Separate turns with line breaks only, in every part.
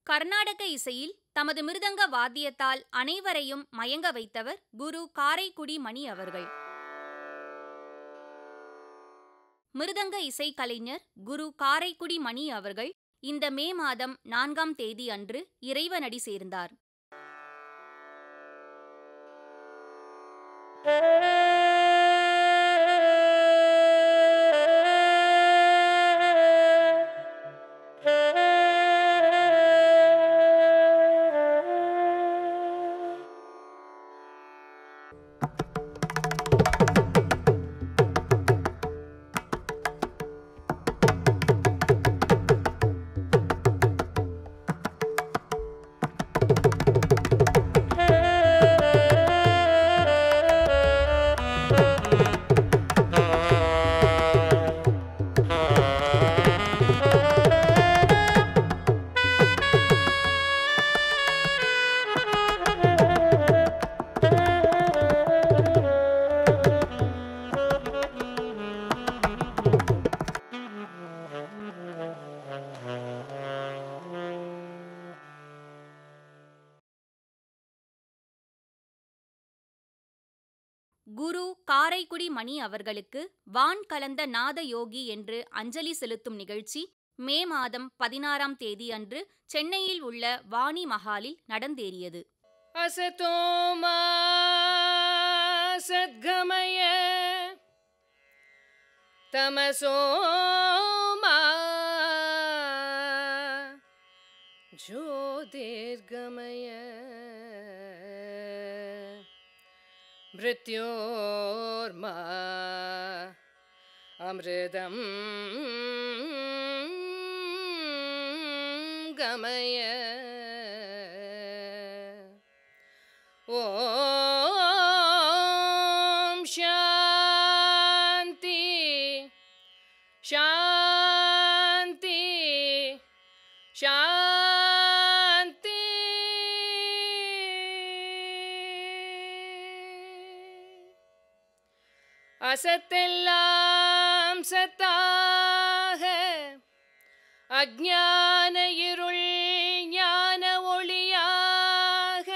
கர்நாடக இசையில் தமது மிருதங்க வாத்தியத்தால் அனைவரையும் மயங்க வைத்தவர் குரு காரைக்குடி மணி அவர்கள். மிருதங்க இசை கலைஞர் குரு காரைக்குடி மணி அவர்கள் இந்த மே மாதம் 4ஆம் தேதி அன்று இறைவனடி சேர்ந்தார். குரு காரைக்குடி மணி அவர்களுக்கு வான் கலந்த நாத யோகி என்று அஞ்சலி செலுத்தும் நிகழ்ச்சி மே மாதம் 16ஆம் தேதி அன்று சென்னையில் உள்ள வாணி மஹாலில் நடந்தேறியது.
அசதோமா சத்கமய தமசோமா ஜோதிர்கமய மிருத்யோர்மா அமிர்தம் கமய. ஓம் சாந்தி சாந்தி சாந்தி. असतेल्लाम सत्ताह अज्ञान इरुल ज्ञान ओलियाग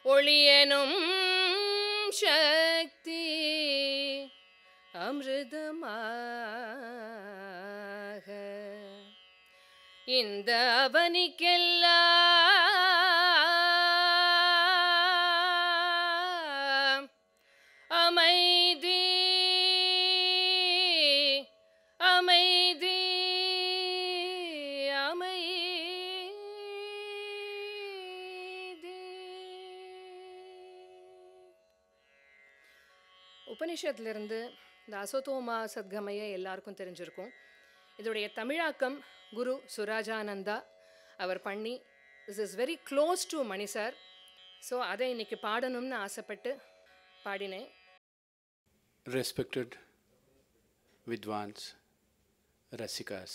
ओलियेनुम शक्ति अमृतमाग इंद அவனிக்கெல்லாம் அமைதி அமைதி அமைதி. உபனிஷத்திலிருந்து இந்த அசதோமா சத்கமய எல்லாருக்கும் தெரிஞ்சிருக்கும். இதோடைய தமிழாக்கம் குரு சுராஜானந்தா அவர் பண்ணி, this is very close to Mani sir. So அதை இன்னைக்கு பாடணும்னு ஆசைப்பட்டு பாடினேன்.
Respected Vidwans, Rasikas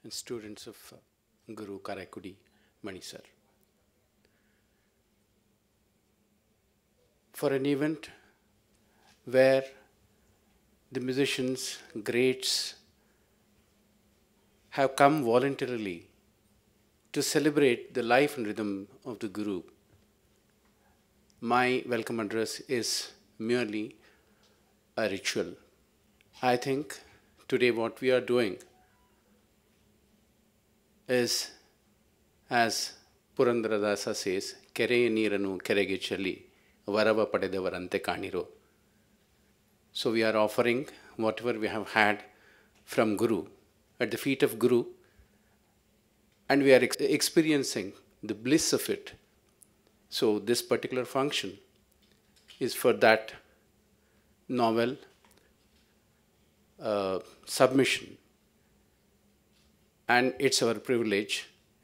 and students of Guru Karaikudi Mani sir. For an event where the musicians, greats have come voluntarily to celebrate the life and rhythm of the Guru, my welcome address is merely a ritual. I think today what we are doing is, as Purandaradasa says, Kereye neeranu kerege challi varava padedavarante kaniro. So we are offering whatever we have had from Guru at the feet of Guru, and we are experiencing the bliss of it. So this particular function is for that novel submission, and it's our privilege,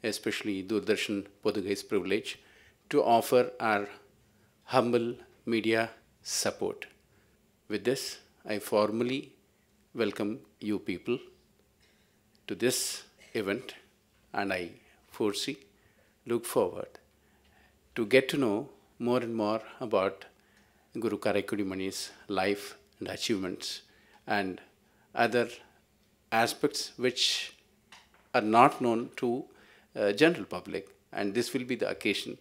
especially Doordarshan Podugai's privilege, to offer our humble media support. With this, I formally welcome you people to this event, and I look forward to get to know more and more about Guru Karaikudi Mani's life and achievements and other aspects which are not known to general public, and this will be the occasion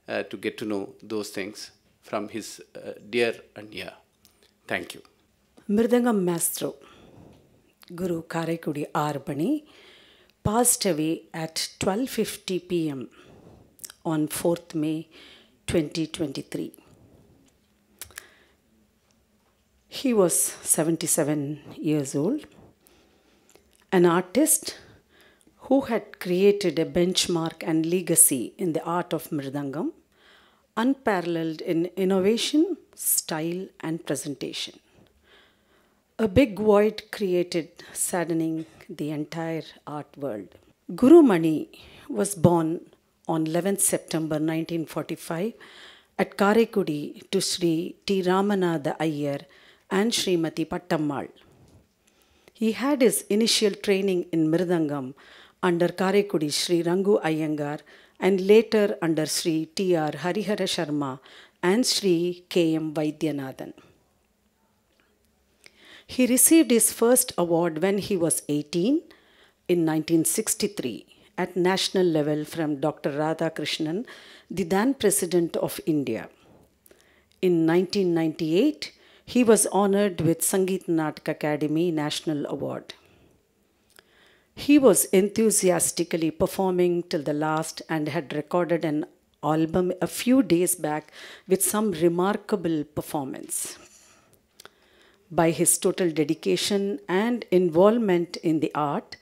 to get to know those things from his dear and near. Thank you.
Mridangam Maestro, Guru Karaikudi Arbani, passed away at 12:50 p.m. on 4th May 2023. He was 77 years old, an artist who had created a benchmark and legacy in the art of Mridangam, unparalleled in innovation, style, and presentation. A big void created, saddening the entire art world. Guru Mani was born on 11th September 1945 at Karaikudi to Sri T. Ramanatha Iyer and Srimati Pattammal. He had his initial training in Mridangam under Karaikudi Sri Rangu Iyengar and later under Sri T.R. Harihara Sharma and Sri K.M. Vaidyanathan. He received his first award when he was 18 in 1963 at national level from Dr. Radhakrishnan, the then President of India. In 1998, he was honored with Sangeet Natak Academy National Award. He was enthusiastically performing till the last and had recorded an album a few days back with some remarkable performance. By his total dedication and involvement in the art,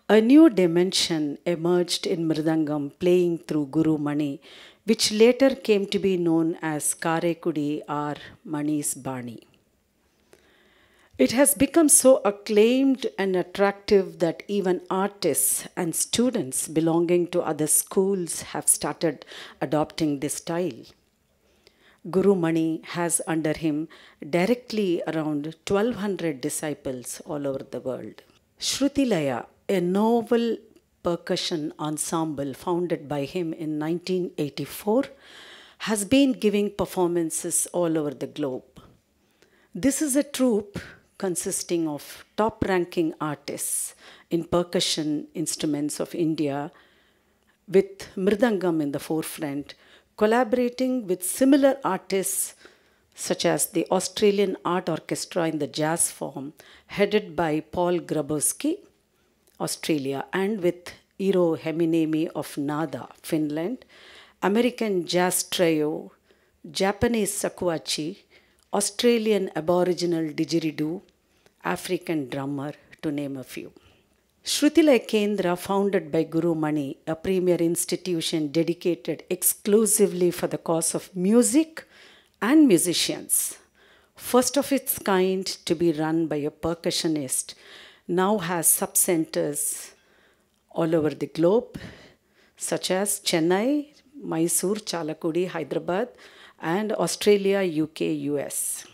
a new dimension emerged in Mridangam playing through Guru Mani, which later came to be known as Karaikudi or Mani's Bani. It has become so acclaimed and attractive that even artists and students belonging to other schools have started adopting this style. Guru Mani has under him directly around 1,200 disciples all over the world. Shruti Laya, a novel percussion ensemble founded by him in 1984, has been giving performances all over the globe. This is a troupe consisting of top-ranking artists in percussion instruments of India, with Mridangam in the forefront, collaborating with similar artists such as the Australian Art Orchestra in the jazz form, headed by Paul Grabowski, Australia, and with Iro Heminemi of Nada, Finland, American Jazz Trio, Japanese Shakuhachi, Australian Aboriginal Didgeridoo, African drummer, to name a few. Shrutilaya Kendra, founded by Guru Mani, a premier institution dedicated exclusively for the cause of music and musicians, first of its kind to be run by a percussionist, now has sub-centers all over the globe, such as Chennai, Mysore, Chalakudi, Hyderabad, and Australia, UK, US.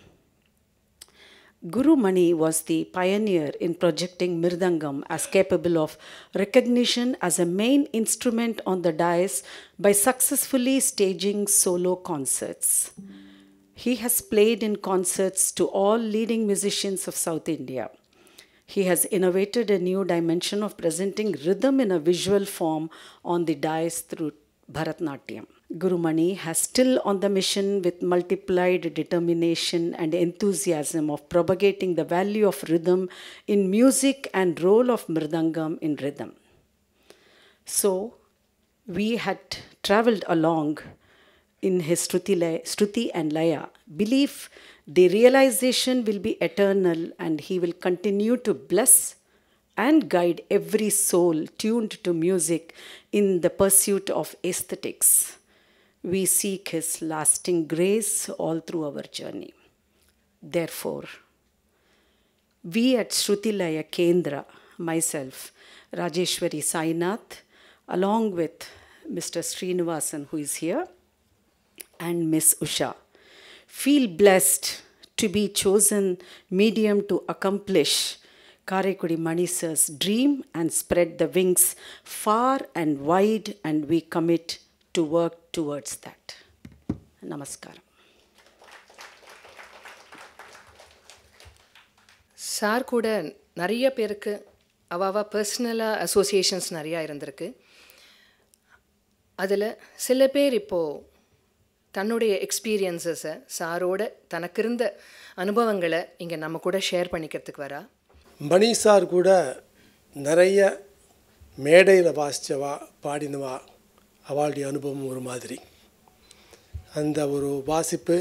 Guru Mani was the pioneer in projecting Mridangam as capable of recognition as a main instrument on the dais by successfully staging solo concerts. He has played in concerts to all leading musicians of South India. He has innovated a new dimension of presenting rhythm in a visual form on the dais through Bharatnatyam. Guru Mani has still on the mission with multiplied determination and enthusiasm of propagating the value of rhythm in music and role of Mridangam in rhythm. So, we had traveled along in his Shruti and Laya, belief the realization will be eternal and he will continue to bless and guide every soul tuned to music in the pursuit of aesthetics. We seek his lasting grace all through our journey. Therefore, we at Shrutilaya Kendra, myself, Rajeshwari Sainath, along with Mr. Srinivasan, who is here, and Miss Usha, feel blessed to be chosen medium to accomplish Karaikudi Mani Sir's dream and spread the wings far and wide, and we commit to work towards that. Namaskaram.
Sir கூட நிறைய பேருக்கு அவாவா பர்சனலாக associations நிறையா இருந்திருக்கு. அதில் சில பேர் இப்போது தன்னுடைய எக்ஸ்பீரியன்ஸஸை சாரோட தனக்கு இருந்த அனுபவங்களை இங்கே நம்ம கூட ஷேர் பண்ணிக்கிறதுக்கு வரா.
மணி சார் கூட நிறைய மேடையில் வாசித்தவா பாடினவா அவளுடைய அனுபவம் ஒரு மாதிரி. அந்த ஒரு வாசிப்பு,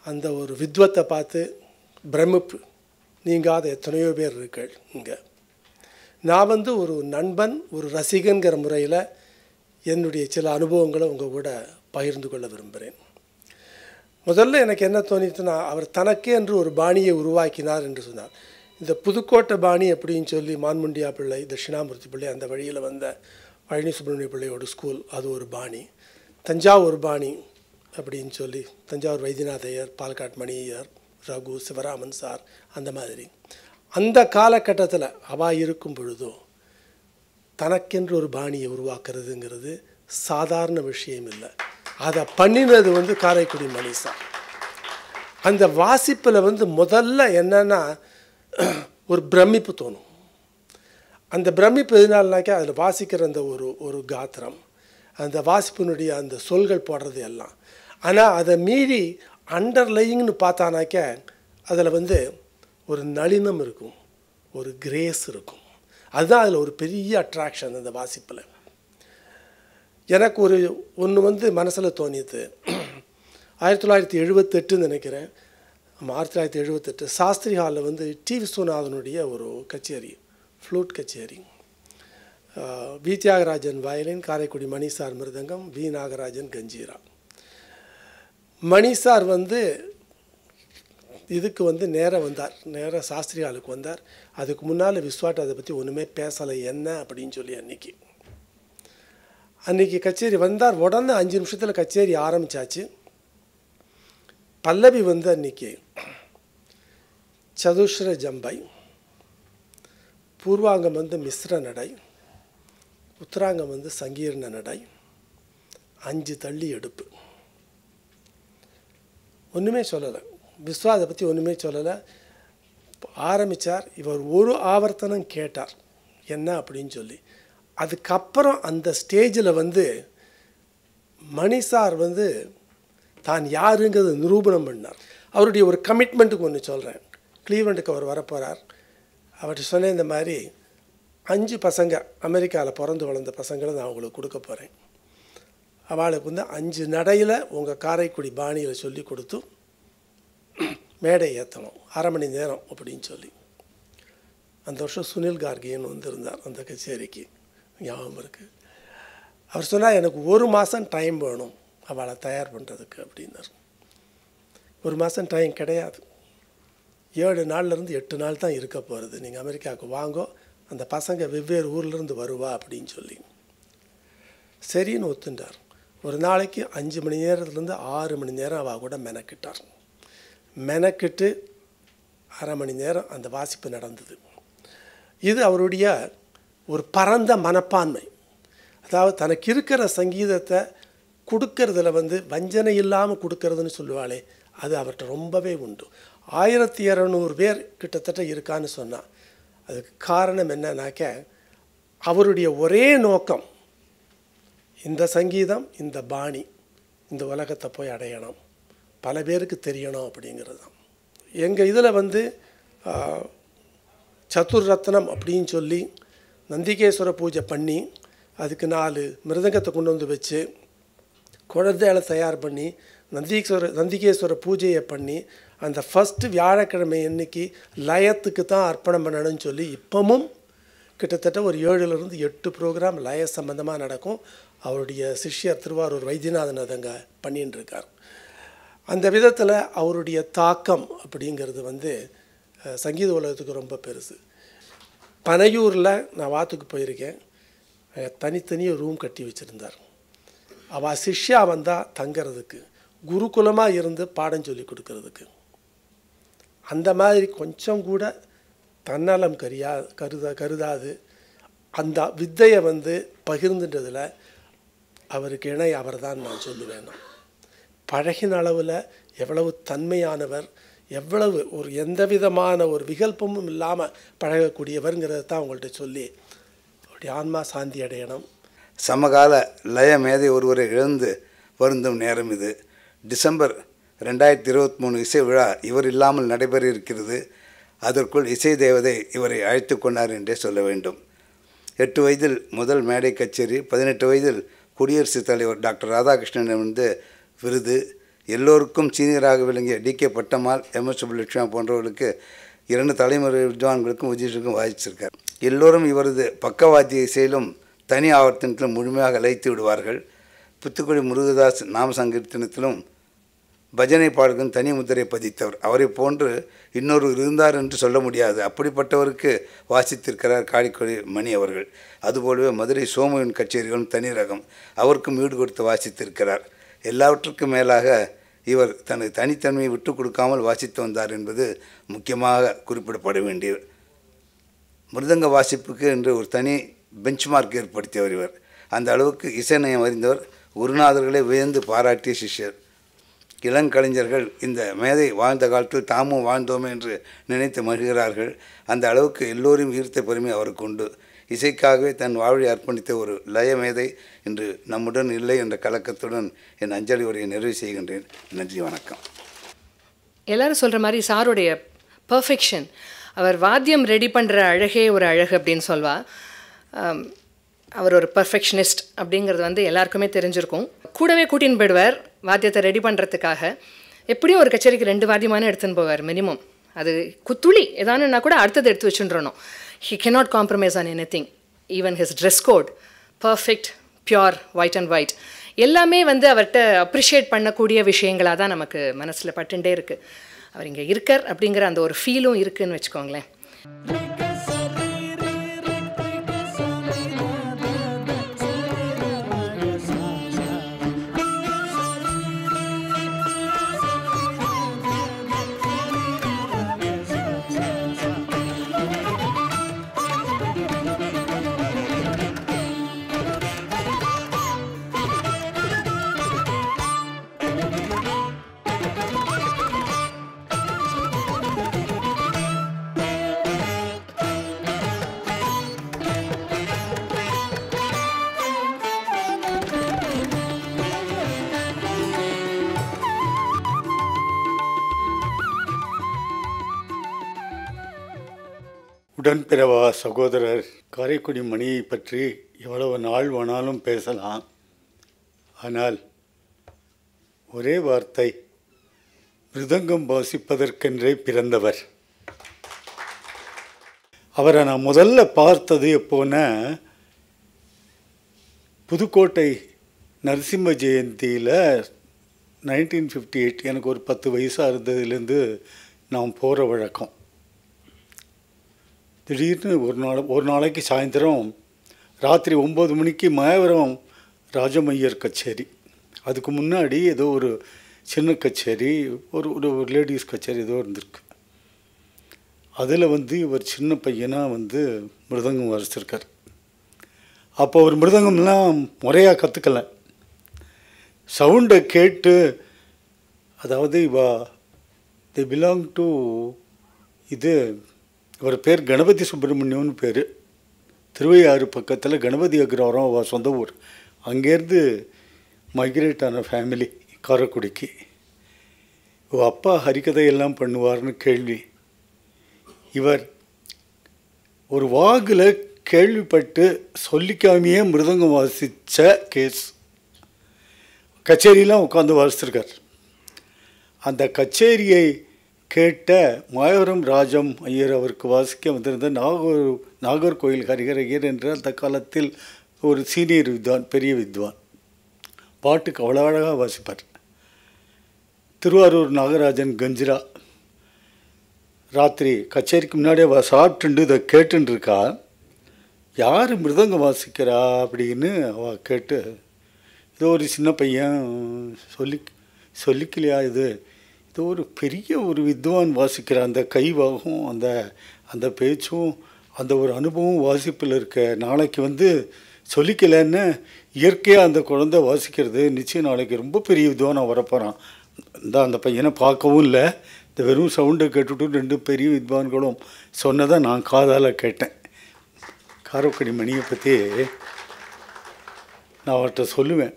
அந்த ஒரு வித்வத்தை பார்த்து பிரமிப்பு நீங்காத எத்தனையோ பேர் இருக்கள் இங்கே. நான் ஒரு நண்பன், ஒரு ரசிகன்கிற முறையில் என்னுடைய சில அனுபவங்களை உங்கள் கூட பகிர்ந்து கொள்ள விரும்புகிறேன். முதல்ல எனக்கு என்ன தோணித்துன்னா, அவர் தனக்கே என்று ஒரு பாணியை உருவாக்கினார் என்று சொன்னார். இந்த புதுக்கோட்டை பாணி அப்படின்னு சொல்லி மான்முண்டியா பிள்ளை, தட்சிணாமூர்த்தி பிள்ளை, அந்த வழியில் வந்த பழனி சுப்பிரமணிய பிள்ளையோட ஸ்கூல், அது ஒரு பாணி. தஞ்சாவூர் பாணி அப்படின்னு சொல்லி தஞ்சாவூர் வைத்தியநாதையர், பாலக்காட் மணியர், ரகு, சிவராமன் சார், அந்த மாதிரி. அந்த காலகட்டத்தில் அவள் இருக்கும் பொழுதோ தனக்கென்று ஒரு பாணியை உருவாக்குறதுங்கிறது சாதாரண விஷயம் இல்லை. அதை பண்ணினது காரைக்குடி மணி சார். அந்த வாசிப்பில் முதல்ல என்னென்னா ஒரு பிரமிப்பு தோணும். அந்த பிரமிப்பு எதுனாலனாக்கா அதில் வாசிக்கிற அந்த ஒரு காத்திரம், அந்த வாசிப்பினுடைய அந்த சொல்கள் போடுறது எல்லாம். ஆனால் அதை மீறி அண்டர்லையிங்னு பார்த்தானாக்க அதில் ஒரு நளினம் இருக்கும், ஒரு கிரேஸ் இருக்கும். அதுதான் அதில் ஒரு பெரிய அட்ராக்ஷன் அந்த வாசிப்பில். எனக்கு ஒன்று மனசில் தோணியது 1978 நினைக்கிறேன். 1978 சாஸ்திரி ஹாலில் டி விஸ்வநாதனுடைய ஒரு கச்சேரி, ஃப்ளூட் கச்சேரி. V Thyagarajan violin, Karaikudi Mani sir mridangam, V Nagarajan kanjira. Mani sir இதுக்கு நேராக வந்தார், நேராக சாஸ்திரி ஹாலுக்கு வந்தார். அதுக்கு முன்னால் விஸ்வாட் அதை பற்றி ஒன்றுமே பேசலை என்ன அப்படின்னு சொல்லி அன்றைக்கி கச்சேரி வந்தார். உடனே 5 நிமிஷத்தில் கச்சேரி ஆரம்பித்தாச்சு. பல்லவி அன்றைக்கி சதுஸ்ர ஜம்பை, பூர்வாங்கம் மிஸ்ர நடை, உத்தராங்கம் சங்கீர்ண நடை, 5 தள்ளி எடுப்பு. ஒன்றுமே சொல்லலை, விஸ்வா அதை பற்றி ஒன்றுமே சொல்லலை. ஆரம்பித்தார். இவர் ஒரு ஆவர்த்தனம் கேட்டார் என்ன அப்படின்னு சொல்லி. அதுக்கப்புறம் அந்த ஸ்டேஜில் மணி சார் தான் யாருங்கிறத நிரூபணம் பண்ணார். அவருடைய ஒரு கமிட்மெண்ட்டுக்கு ஒன்று சொல்கிறேன். கிளீவ்லண்டுக்கு அவர் வரப்போகிறார். அவர்கிட்ட சொன்னேன், இந்த மாதிரி 5 பசங்க அமெரிக்காவில் பிறந்து வளர்ந்த பசங்களை நான் அவங்களுக்கு கொடுக்க போகிறேன். அவளுக்கு 5 நடையில் உங்கள் காரைக்குடி பாணியில் சொல்லி கொடுத்து மேடை ஏற்றணும், 1/2 மணி நேரம் அப்படின்னு சொல்லி. அந்த வருஷம் சுனில் கார்கின்னு வந்திருந்தார் அந்த கச்சேரிக்கு, ஞாபகம் இருக்குது. அவர் சொன்னால், எனக்கு 1 மாதம் டைம் வேணும் அவளை தயார் பண்ணுறதுக்கு அப்படின்னார். 1 மாதம் டைம் கிடையாது, 7 நாள்லேருந்து 8 நாள் தான் இருக்க போகிறது. நீங்கள் அமெரிக்காவுக்கு வாங்கோ, அந்த பசங்க வெவ்வேறு ஊர்லேருந்து வருவா அப்படின்னு சொல்லி. சரின்னு ஒத்துண்டார். ஒரு நாளைக்கு 5 மணி நேரத்துலேருந்து 6 மணி நேரம் அவள் கூட மெனக்கிட்டார். மெனக்கிட்டு 1/2 மணி நேரம் அந்த வாசிப்பு நடந்தது. இது அவருடைய ஒரு பரந்த மனப்பான்மை. அதாவது தனக்கு இருக்கிற சங்கீதத்தை கொடுக்கறதுல வஞ்சனை இல்லாமல் கொடுக்கறதுன்னு சொல்லுவாளே, அது அவர்கிட்ட ரொம்பவே உண்டு. 1200 பேர் கிட்டத்தட்ட இருக்கான்னு சொன்னால் அதுக்கு காரணம் என்னன்னாக்க, அவருடைய ஒரே நோக்கம் இந்த சங்கீதம், இந்த பாணி இந்த உலகத்தை போய் அடையணும், பல பேருக்கு தெரியணும் அப்படிங்கிறது தான். எங்கள் இதில் சதுர் ரத்னம் அப்படின்னு சொல்லி நந்திகேஸ்வர பூஜை பண்ணி, அதுக்கு 4 மிருதங்கத்தை கொண்டு வச்சு, குழந்தைகளை தயார் பண்ணி, நந்திகேஸ்வர பூஜையை பண்ணி, அந்த ஃபஸ்ட்டு வியாழக்கிழமை அன்னைக்கு லயத்துக்கு தான் அர்ப்பணம் பண்ணணும்னு சொல்லி இப்போவும் கிட்டத்தட்ட ஒரு 7லேருந்து 8 ப்ரோக்ராம் லய சம்பந்தமாக நடக்கும். அவருடைய சிஷ்யர் திருவாரூர் வைத்தியநாதன் அதங்க பண்ணின்னு இருக்கார். அந்த விதத்தில் அவருடைய தாக்கம் அப்படிங்கிறது சங்கீத உலகத்துக்கு ரொம்ப பெருசு. பனையூரில் நான் வாத்துக்கு போயிருக்கேன். தனித்தனியாக ரூம் கட்டி வச்சுருந்தார். அவள் சிஷ்யா வந்தால் தங்கிறதுக்கு, குருகுலமாக இருந்து பாடம் சொல்லி கொடுக்கறதுக்கு. அந்த மாதிரி கொஞ்சம் கூட தன்னலம் கருதாது அந்த வித்தையை பகிர்ந்துன்றதில் அவருக்கு இணை அவர் தான் நான் சொல்லுவேன். பழகின அளவில் எவ்வளவு தன்மையானவர், எவ்வளவு ஒரு எந்த விதமான ஒரு விகல்பமும் இல்லாமல் பழகக்கூடியவருங்கிறத தான் அவங்கள்ட்ட சொல்லி அவருடைய ஆன்மா சாந்தி அடையணும்.
சமகால லய மேதை ஒருவரை இழந்து வருந்தும் நேரம் இது. டிசம்பர் 2023 இசை விழா இவர் இல்லாமல் நடைபெற இருக்கிறது. அதற்குள் இசை தேவதை இவரை அழைத்து கொண்டார் என்றே சொல்ல வேண்டும். 8 வயதில் முதல் மேடை கச்சேரி, 18 வயதில் குடியரசுத் தலைவர் டாக்டர் ராதாகிருஷ்ணனிடமிருந்து விருது, எல்லோருக்கும் சீனியராக விளங்கிய டி.கே. பட்டம்மாள், எம்.எஸ். சுப்புலட்சுமி போன்றவர்களுக்கு 2 தலைமுறை வித்வான்களுக்கும் விஜயனுக்கும் வாய்ச்சிருக்கார். எல்லோரும் இவரது பக்கவாத்திய இசையிலும் தனி ஆவர்த்தனத்திலும் முழுமையாக லயித்து விடுவார்கள். புத்துக்குடி முருகதாஸ் நாம சங்கீர்த்தனத்திலும் பஜனை பாடல்களும் தனி முத்திரை பதித்தவர். அவரை போன்று இன்னொரு இருந்தார் என்று சொல்ல முடியாது. அப்படிப்பட்டவருக்கு வாசித்திருக்கிறார் காரைக்குடி மணி அவர்கள். அதுபோலவே மதுரை சோமுவின் கச்சேரிகளும் தனி ரகம், அவருக்கும் ஈடு கொடுத்து வாசித்திருக்கிறார். எல்லாவற்றுக்கும் மேலாக இவர் தனது தனித்தன்மையை விட்டு கொடுக்காமல் வாசித்து வந்தார் என்பது முக்கியமாக குறிப்பிடப்பட வேண்டியது. மிருதங்க வாசிப்புக்கு என்று ஒரு தனி பெஞ்ச்மார்க் ஏற்படுத்தியவர் இவர். அந்த அளவுக்கு இசைநயம் அறிந்தவர். குருநாதர்களை வியந்து பாராட்டிய சிஷ்யர். இளங்கலைஞர்கள் இந்த மேதை வாழ்ந்த காலத்தில் தாமும் வாழ்ந்தோமே என்று நினைத்து மகிழ்கிறார்கள். அந்த அளவுக்கு எல்லோரும் ஈர்த்த பெருமை அவருக்கு உண்டு. இசைக்காகவே தன் வாழ்வை அர்ப்பணித்த ஒரு லய மேதை இன்று நம்முடன் இல்லை என்ற கலக்கத்துடன் என் அஞ்சலி உரையை நிறைவு செய்கின்றேன். நன்றி, வணக்கம்.
எல்லாரும் சொல்கிற மாதிரி சாருடைய பர்ஃபெக்ஷன், அவர் வாத்தியம் ரெடி பண்ணுற அழகே ஒரு அழகு அப்படின்னு சொல்வா. அவர் ஒரு பர்ஃபெக்ஷனிஸ்ட் அப்படிங்கிறது வந்து எல்லாருக்குமே தெரிஞ்சிருக்கும். கூடவே கூட்டின்னு போயிடுவார் வாத்தியத்தை ரெடி பண்ணுறதுக்காக. எப்படியும் ஒரு கச்சேரிக்கு 2 வாத்தியமான எடுத்துன்னு போவார் மினிமம். அது குத்துளி ஏதானுன்னா கூட அடுத்தது எடுத்து வச்சுட்டுறணும். He cannot compromise on anything. Even his dress code perfect, pure, white and white எல்லாமே வந்து அவர்கிட்ட அப்ரிஷியேட் பண்ணக்கூடிய விஷயங்களாக தான் நமக்கு மனசில் பட்டுண்டே இருக்குது. அவர் இங்கே இருக்கார் அப்படிங்கிற அந்த ஒரு ஃபீலும் இருக்குதுன்னு வச்சுக்கோங்களேன்.
உடன்பிறவா சகோதரர் காரைக்குடி மணியை பற்றி எவ்வளவு நாள் வேணாலும் பேசலாம். ஆனால் ஒரே வார்த்தை, மிருதங்கம் வாசிப்பதற்கென்றே பிறந்தவர். அவரை நான் முதல்ல பார்த்தது எப்போன்னா, புதுக்கோட்டை நரசிம்ம ஜெயந்தியில் 1958, எனக்கு ஒரு 10 வயசாக இருந்ததுலேருந்து நான் போகிற வழக்கம். திடீர்னு ஒரு நாளைக்கு சாயந்தரம் ராத்திரி 9 மணிக்கு மாயவரம் ராஜமையர் கச்சேரி. அதுக்கு முன்னாடி ஏதோ ஒரு சின்ன கச்சேரி, ஒரு லேடிஸ் கச்சேரி ஏதோ இருந்திருக்கு. அதில் வந்து இவர் சின்ன பையனாக வந்து மிருதங்கம் வாசிச்சிருக்கார். அப்போ ஒரு மிருதங்கம்லாம் முறையாக கற்றுக்கல. சவுண்டை கேட்டு, அதாவது தே பிலாங் டு இவர் பேர் கணபதி சுப்பிரமணியம்னு பேர். திருவையாறு பக்கத்தில் கணபதி அக்ரவாரம் அவள் சொந்த ஊர். அங்கேருந்து மைக்ரேட் ஆன ஃபேமிலி காரைக்குடிக்கு. அப்பா ஹரிக்கதையெல்லாம் பண்ணுவார்னு கேள்வி. இவர் ஒரு வாகில் கேள்விப்பட்டு சொல்லிக்காமையே மிருதங்கம் வாசித்த கேஸ். கச்சேரியெலாம் உட்காந்து வாசிச்சிருக்கார். அந்த கச்சேரியை கேட்ட மாயவரம் ராஜம் ஐயர் அவருக்கு வாசிக்க வந்திருந்த நாகர்கோயில் ஹரிஹரையர் என்ற அந்த காலத்தில் ஒரு சீனியர் வித்வான், பெரிய வித்வான். பாட்டுக்கு அவ்வளோ அழகாக வாசிப்பார். திருவாரூர் நாகராஜன் கஞ்சிரா ராத்திரி கச்சேரிக்கு முன்னாடியே சாப்பிட்டுண்டு இதை கேட்டுருக்கா. யார் மிருதங்கம் வாசிக்கிறா அப்படின்னு அவள் கேட்டு, ஏதோ ஒரு சின்ன பையன் சொல்லிக்கலையா, இது ஒரு பெரிய ஒரு வித்வான் வாசிக்கிற அந்த கைவாகும், அந்த பேச்சும் அந்த ஒரு அனுபவம் வாசிப்பில் இருக்க. நாளைக்கு வந்து சொல்லிக்கலைன்னு இயற்கையாக அந்த குழந்தை வாசிக்கிறது, நிச்சயம் நாளைக்கு ரொம்ப பெரிய வித்வானாக வரப்போகிறான். அந்த பையனை பார்க்கவும் இல்லை, இந்த வெறும் சவுண்டை கேட்டுட்டு 2 பெரிய வித்வான்களும் சொன்னதை நான் காதால் கேட்டேன். காரைக்குடி மணியை பற்றி நான் அவர்கிட்ட சொல்லுவேன்,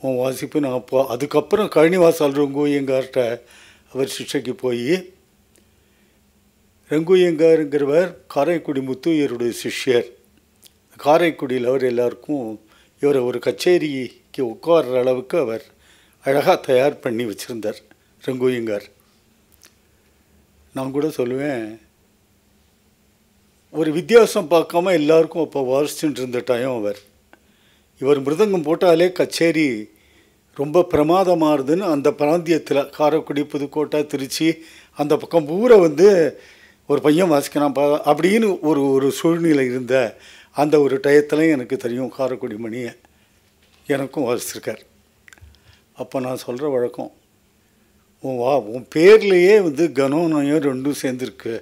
உன் வாசிப்பு நான் அப்போ அதுக்கப்புறம் கழனிவாசல் ரங்கோயங்கார்கிட்ட அவர் சிஷ்டைக்கு போய், ரங்கோயங்காருங்கிறவர் காரைக்குடி முத்துயருடைய சிஷ்யர். காரைக்குடியில் அவர் எல்லாருக்கும் இவரை ஒரு கச்சேரிக்கு உட்கார்ற அளவுக்கு அவர் அழகாக தயார் பண்ணி வச்சுருந்தார் ரங்கோயங்கார். நான் கூட சொல்லுவேன், ஒரு வித்தியாசம் பார்க்காம எல்லாருக்கும் அப்போ வாசிச்சுட்டு இருந்த டைம் அவர். இவர் மிருதங்கம் போட்டாலே கச்சேரி ரொம்ப பிரமாதமாகுதுன்னு அந்த பிராந்தியத்தில் காரைக்குடி, புதுக்கோட்டை, திருச்சி அந்த பக்கம் பூரா ஒரு பையன் வாசிக்கிறான் அப்படின்னு ஒரு சூழ்நிலை இருந்த அந்த ஒரு டயத்துலையும் எனக்கு தெரியும் காரைக்குடி மணியை எனக்கும் வாசிச்சிருக்கார். அப்போ நான் சொல்கிற வழக்கம், உன் பேர்லேயே கனம் நயம் ரெண்டும் சேர்ந்துருக்கு,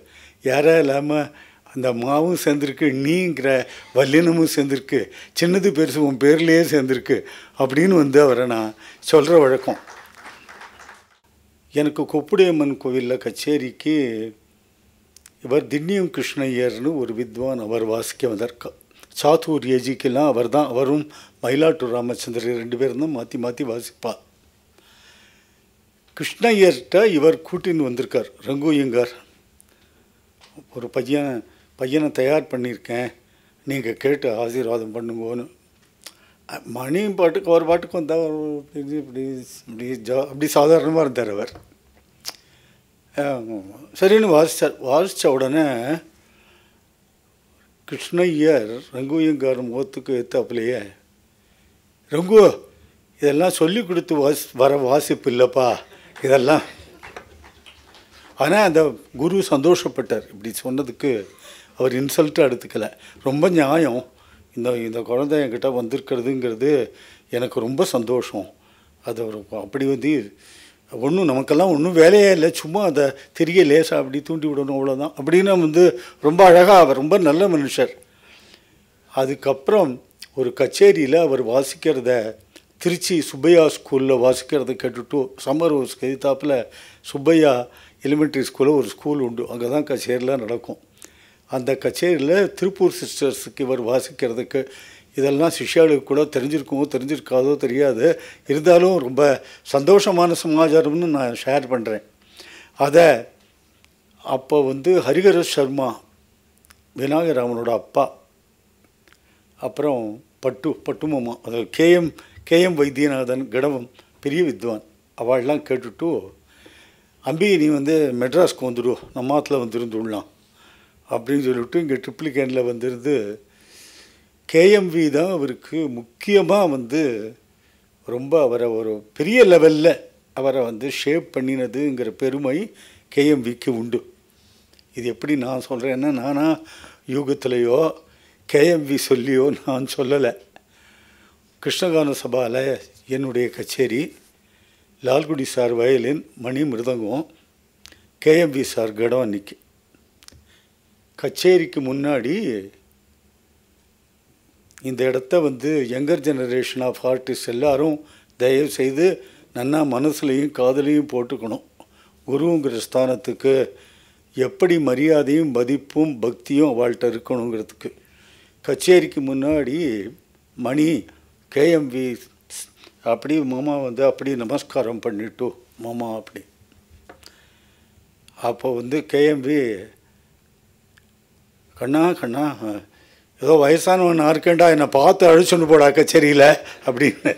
யாரா இல்லாமல் அந்த மாவும் சேர்ந்துருக்கு, நீங்கிற வல்லினமும் சேர்ந்துருக்கு, சின்னது பெருசு உன் பேர்லேயே சேர்ந்துருக்கு அப்படின்னு அவரை நான் சொல்கிற வழக்கம். எனக்கு கொப்புடையம்மன் கோவிலில் கச்சேரிக்கு இவர் திண்ணியம் கிருஷ்ணய்யர்னு ஒரு வித்வான் அவர் வாசிக்க வந்தார். சாத்தூர் ஏஜிக்கெல்லாம் அவர் தான், அவரும் மயிலாட்டூர் ராமச்சந்திரன் 2 பேரும் தான் மாற்றி மாற்றி வாசிப்பார். கிருஷ்ணய்யர்கிட்ட இவர் கூட்டின்னு வந்திருக்கார் ரங்கோயங்கார். ஒரு பையனை தயார் பண்ணியிருக்கேன், நீங்கள் கேட்டு ஆசீர்வாதம் பண்ணுங்கன்னு. மணியும் பாட்டுக்கு ஒரு பாட்டுக்கு வந்தால் இப்படி இப்படி அப்படி சாதாரணமாக இருந்தார் அவர். சரின்னு வாசித்த உடனே கிருஷ்ணய்யர் ரங்கோயங்கார் முகத்துக்கு ஏற்றாப்புலையே, ரங்கு இதெல்லாம் சொல்லி கொடுத்து வர வாசிப்பு இல்லைப்பா இதெல்லாம். ஆனால் அந்த குரு சந்தோஷப்பட்டார் இப்படி சொன்னதுக்கு. அவர் இன்சல்ட்டாக எடுத்துக்கலை, ரொம்ப நியாயம், இந்த குழந்தை என்கிட்ட வந்திருக்கிறதுங்கிறது எனக்கு ரொம்ப சந்தோஷம். அது அப்படி ஒன்றும் நமக்கெல்லாம் ஒன்றும் வேலையே இல்லை, சும்மா அதை தெரிய லேசாக அப்படி தூண்டி விடணும் அவ்வளோதான் அப்படின்னு ரொம்ப அழகாக, அவர் ரொம்ப நல்ல மனுஷர். அதுக்கப்புறம் ஒரு கச்சேரியில் அவர் வாசிக்கிறத திருச்சி சுப்பையா ஸ்கூலில் வாசிக்கிறத கேட்டுட்டு, சம்மர் ஹவுஸ் எதிர்த்தாப்பில் சுப்பையா எலிமெண்ட்ரி ஸ்கூலில் ஒரு ஸ்கூல் உண்டு, அங்கே தான் கச்சேரிலாம் நடக்கும். அந்த கச்சேரியில் திருப்பூர் சிஸ்டர்ஸுக்கு இவர் வாசிக்கிறதுக்கு, இதெல்லாம் சிஷ்யாளுக்கு கூட தெரிஞ்சிருக்காதோ தெரியாது, இருந்தாலும் ரொம்ப சந்தோஷமான சமாச்சாரம்னு நான் ஷேர் பண்ணுறேன். அதை அப்போ ஹரிஹர சர்மா விநாயகராமனோட அப்பா, அப்புறம் பட்டு மாமா, அதாவது கேஎம் வைத்தியநாதன் கடவம் பெரிய வித்வான், அவள்லாம் கேட்டுட்டு, அம்பி நீ மெட்ராஸ்க்கு வந்துடு, நம்ம ஆற்றுல இருந்துடலாம் அப்படின்னு சொல்லிவிட்டு இங்கே ட்ரிப்ளிகேனில் வந்திருந்து கேஎம்வி தான் அவருக்கு முக்கியமாக ரொம்ப அவரை ஒரு பெரிய லெவலில் அவரை ஷேப் பண்ணினதுங்கிற பெருமை கேஎம்விக்கு உண்டு. இது எப்படி நான் சொல்கிறேன்னா, நானா யூகத்திலையோ கேஎம்வி சொல்லியோ நான் சொல்லலை. கிருஷ்ணகான சபாவில் என்னுடைய கச்சேரி, லால்குடி சார் வயலின், மணி மிருதங்கம், கேஎம்வி சார் கடம். அன்றைக்கி கச்சேரிக்கு முன்னாடி இந்த இடத்த யங்கர் ஜெனரேஷன் ஆஃப் ஆர்டிஸ்ட் எல்லோரும் தயவு செய்து நன்னா மனசுலையும் காதலையும் போட்டுக்கணும். குருங்கிற ஸ்தானத்துக்கு எப்படி மரியாதையும் மதிப்பும் பக்தியும் அவள்கிட்ட இருக்கணுங்கிறதுக்கு. கச்சேரிக்கு முன்னாடி மணி கேஎம்வி அப்படி மாமா அப்படி நமஸ்காரம் பண்ணிட்டு மாமா அப்படி. அப்போ கேஎம்வி கண்ணா ஏதோ வயசானவன் இருக்கேண்டா, என்னை பார்த்து அழிச்சுன்னு போடா கச்சேரியில் அப்படின்னு.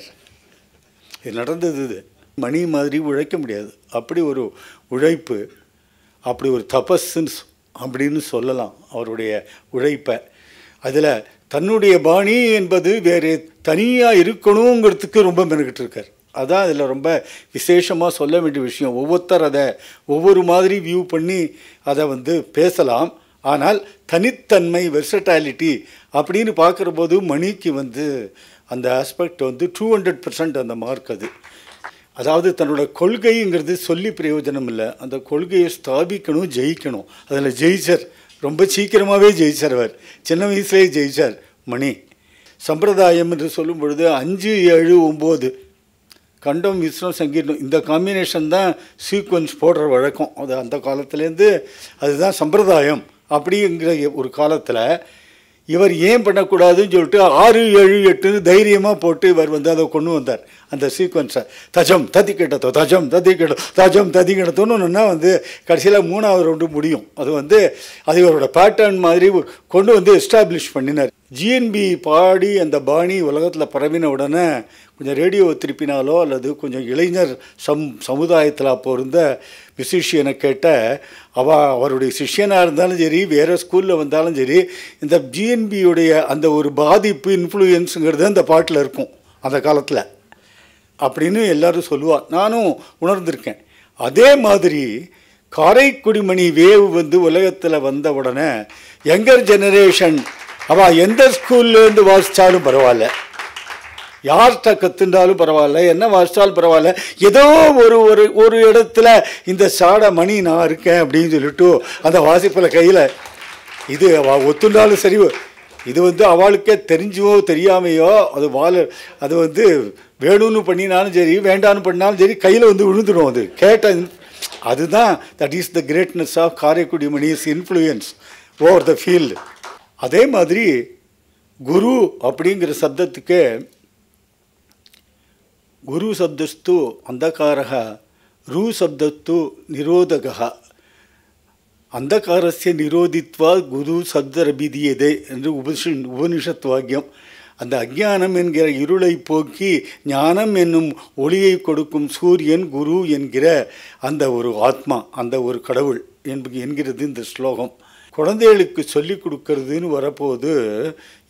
இது நடந்தது. இது மணி மாதிரி உழைக்க முடியாது, அப்படி ஒரு உழைப்பு, அப்படி ஒரு தபஸ்ன்னு அப்படின்னு சொல்லலாம் அவருடைய உழைப்பை. அதில் தன்னுடைய பாணி என்பது வேறு தனியாக இருக்கணுங்கிறதுக்கு ரொம்ப மெனக்கிட்டு இருக்கார். அதான் அதில் ரொம்ப விசேஷமாக சொல்ல வேண்டிய விஷயம். ஒவ்வொருத்தர் அதை ஒவ்வொரு மாதிரி வியூ பண்ணி அதை பேசலாம். ஆனால் தனித்தன்மை, வெர்சட்டாலிட்டி அப்படின்னு பார்க்குற போது மணிக்கு அந்த ஆஸ்பெக்ட் 200% அந்த மார்க். அதாவது தன்னோட கொள்கைங்கிறது சொல்லி பிரயோஜனம் இல்லை, அந்த கொள்கையை ஸ்தாபிக்கணும், ஜெயிக்கணும். அதில் ஜெயிச்சார், ரொம்ப சீக்கிரமாகவே ஜெயிச்சார். அவர் சின்ன வயசுலேயே ஜெயிச்சார் மணி. சம்பிரதாயம் என்று சொல்லும் பொழுது 5, 7, 9 கண்டம், விஸ்வம், சங்கீதம், இந்த காம்பினேஷன் தான் சீக்வன்ஸ் போடுற வழக்கம். அது அந்த காலத்துலேருந்து அதுதான் சம்பிரதாயம். அப்படிங்கிற ஒரு காலத்தில் இவர் ஏன் பண்ணக்கூடாதுன்னு சொல்லிட்டு 6, 7, 8 தைரியமாக போட்டு இவர் வந்து அதை கொண்டு வந்தார். அந்த சீக்வன்ஸை தஜம் ததி கிட்டத்தோ தஜம் ததி கிட்ட தஜம் ததி கிட்டத்தோன்னு வந்து கடைசியில் 3வது ரவுண்டு முடியும். அது வந்து அது இவரோட பேட்டர்ன் மாதிரி கொண்டு வந்து எஸ்டாப்ளிஷ் பண்ணினார். ஜிஎன்பி பாடி அந்த பாணி உலகத்தில் பரவின உடனே கொஞ்சம் ரேடியோவை திருப்பினாலோ அல்லது கொஞ்சம் இளைஞர் சமுதாயத்தில் அப்போ இருந்த மியூசிஷியனை கேட்ட அவருடைய சிஷ்யனாக இருந்தாலும் சரி, வேறு ஸ்கூலில் வந்தாலும் சரி, இந்த ஜிஎன்பியுடைய அந்த ஒரு பாதிப்பு இன்ஃப்ளூயன்ஸுங்கிறது அந்த பாட்டில் இருக்கும் அந்த காலத்தில் அப்படின்னு எல்லோரும் சொல்லுவாள். நானும் உணர்ந்திருக்கேன். அதே மாதிரி காரைக்குடி மணி வேவ் வந்து உலகத்தில் வந்த உடனே யங்கர் ஜெனரேஷன் அவள் எந்த ஸ்கூல்லேருந்து வாசித்தாலும் பரவாயில்ல, யார்கிட்ட கற்றுண்டாலும் பரவாயில்ல, என்ன வாசித்தாலும் பரவாயில்ல, ஏதோ ஒரு இடத்துல இந்த சாட மணி நான் இருக்கேன் அப்படின்னு சொல்லிட்டு அந்த வாசிப்பில் கையில் இது அவள் ஒத்துண்டாலும் சரி, இது வந்து அவளுக்கே தெரிஞ்சோ தெரியாமையோ அது வந்து வேணும்னு பண்ணினாலும் சரி, வேண்டான்னு பண்ணாலும் சரி, கையில் வந்து விழுந்துடும். அது கேட்ட அதுதான் that is the greatness of Karaikudi Mani's influence over the field. அதே மாதிரி குரு அப்படிங்கிற சப்தத்துக்கு குரு சப்தஸ்து அந்தகாரக, ரு சப்தத்து நிரோதக, அந்தகாரஸ்ய நிரோதித்வா குரு சப்தரபிதியதே என்று உபனிஷத் வாக்கியம். அந்த அஞ்ஞானம் என்கிற இருளை போக்கி ஞானம் என்னும் ஒளியை கொடுக்கும் சூரியன் குரு என்கிற அந்த ஒரு ஆத்மா, அந்த ஒரு கடவுள் என்கிறது இந்த ஸ்லோகம். குழந்தைகளுக்கு சொல்லி கொடுக்கறதுன்னு வரப்போது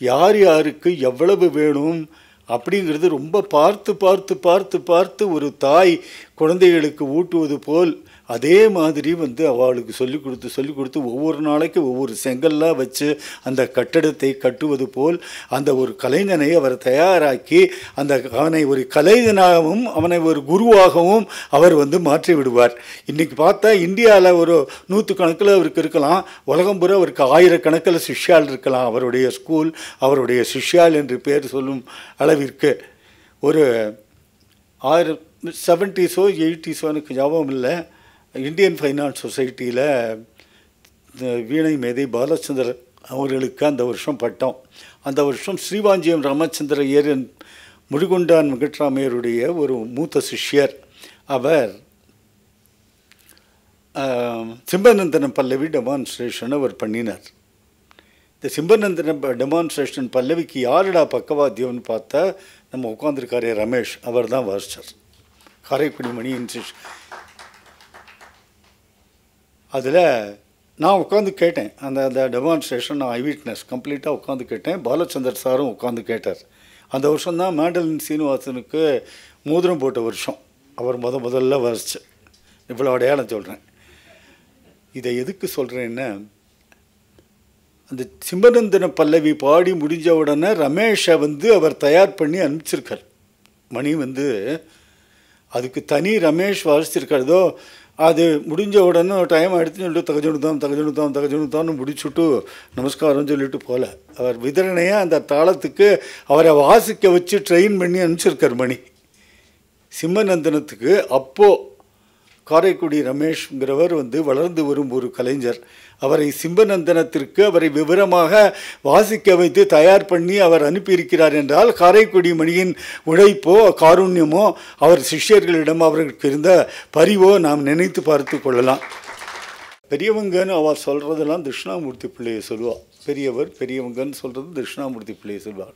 யார் யாருக்கு எவ்வளவு வேணும் அப்படிங்கிறது ரொம்ப பார்த்து பார்த்து பார்த்து பார்த்து ஒரு தாய் குழந்தைகளுக்கு ஊட்டுவது போல் அதே மாதிரி வந்து அவளுக்கு சொல்லிக் கொடுத்து ஒவ்வொரு நாளைக்கு ஒவ்வொரு செங்கல்லாம் வச்சு அந்த கட்டடத்தை கட்டுவது போல் அந்த ஒரு கலைஞனை அவர் தயாராக்கி அவனை ஒரு கலைஞனாகவும் அவனை ஒரு குருவாகவும் அவர் வந்து மாற்றி விடுவார். இன்றைக்கி பார்த்தா இந்தியாவில் ஒரு 100 கணக்கில் அவருக்கு இருக்கலாம், உலகம் பூரா அவருக்கு 1000 கணக்கில் சிஷ்யால் இருக்கலாம். அவருடைய ஸ்கூல், அவருடைய சிஷ்யால் என்று பேர் சொல்லும் அளவிற்கு ஒரு 70s 80s எனக்கு ஞாபகம் இல்லை, இந்தியன் ஃபைனான்ஸ் சொசைட்டியில் வீணை மேதை பாலச்சந்தர் அவர்களுக்கு அந்த வருஷம் பட்டம். அந்த வருஷம் ஸ்ரீவாஞ்சியம் ராமச்சந்திர ஐயர் முருகுண்டான் வெங்கட்ராமையருடைய ஒரு மூத்த சிஷ்யர். அவர் சிம்பநந்தனம் பல்லவி டெமான்ஸ்ட்ரேஷன் அவர் பண்ணினார். இந்த சிம்பநந்தன டெமான்ஸ்ட்ரேஷன் பல்லவிக்கு யாருடா பக்கவாத்தியம்னு பார்த்தா நம்ம உட்காந்துருக்காரே ரமேஷ், அவர் தான் வாசிச்சார். காரைக்குடி மணி இன்ஸ்டியூஷன். அதில் நான் உட்காந்து கேட்டேன். அந்த டெமான்ஸ்ட்ரேஷன் நான் ஐவிட்னஸ் கம்ப்ளீட்டாக உட்காந்து கேட்டேன். பாலச்சந்தர் சாரும் உட்காந்து கேட்டார். அந்த வருஷம்தான் மேண்டலின் சீனிவாசனுக்கு மோதிரம் போட்ட வருஷம். அவர் முதல்ல வாசிச்சு. இவ்வளோ அடையாளம் சொல்கிறேன். இதை எதுக்கு சொல்கிறேன்னா, அந்த சிம்பநந்தன பல்லவி பாடி முடிஞ்ச உடனே ரமேஷை வந்து அவர் தயார் பண்ணி அனுப்பிச்சிருக்கார். மணி வந்து அதுக்கு தனி ரமேஷ் வாசிச்சிருக்கிறதோ, அது முடிஞ்ச உடனே டைம் எடுத்துன்னு சொல்லிட்டு தகஜனுத்தான்னு முடிச்சுட்டு நமஸ்காரம் சொல்லிட்டு போல அவர் விதரணையாக அந்த தாளத்துக்கு அவரை வாசிக்க வச்சு ட்ரெயின் பண்ணி அனுப்பிச்சிருக்கார் மணி. சிம்மநந்தனத்துக்கு அப்போது காரைக்குடி ரமேஷ்ங்கிறவர் வந்து வளர்ந்து வரும் ஒரு கலைஞர். அவரை சிம்பநந்தனத்திற்கு அவரை விவரமாக வாசிக்க வைத்து தயார் பண்ணி அவர் அனுப்பியிருக்கிறார் என்றால் காரைக்குடி மணியின் உழைப்போ காருண்யமோ அவர் சிஷ்யர்களிடம் அவர்களுக்கு இருந்த பரிவோ நாம் நினைத்து பார்த்து கொள்ளலாம். பெரியவங்கன்னு அவள் சொல்கிறதெல்லாம் தட்சிணாமூர்த்தி பிள்ளையை சொல்லுவாள். பெரியவங்கன்னு சொல்கிறது தட்சிணாமூர்த்தி பிள்ளையை சொல்லுவாள்.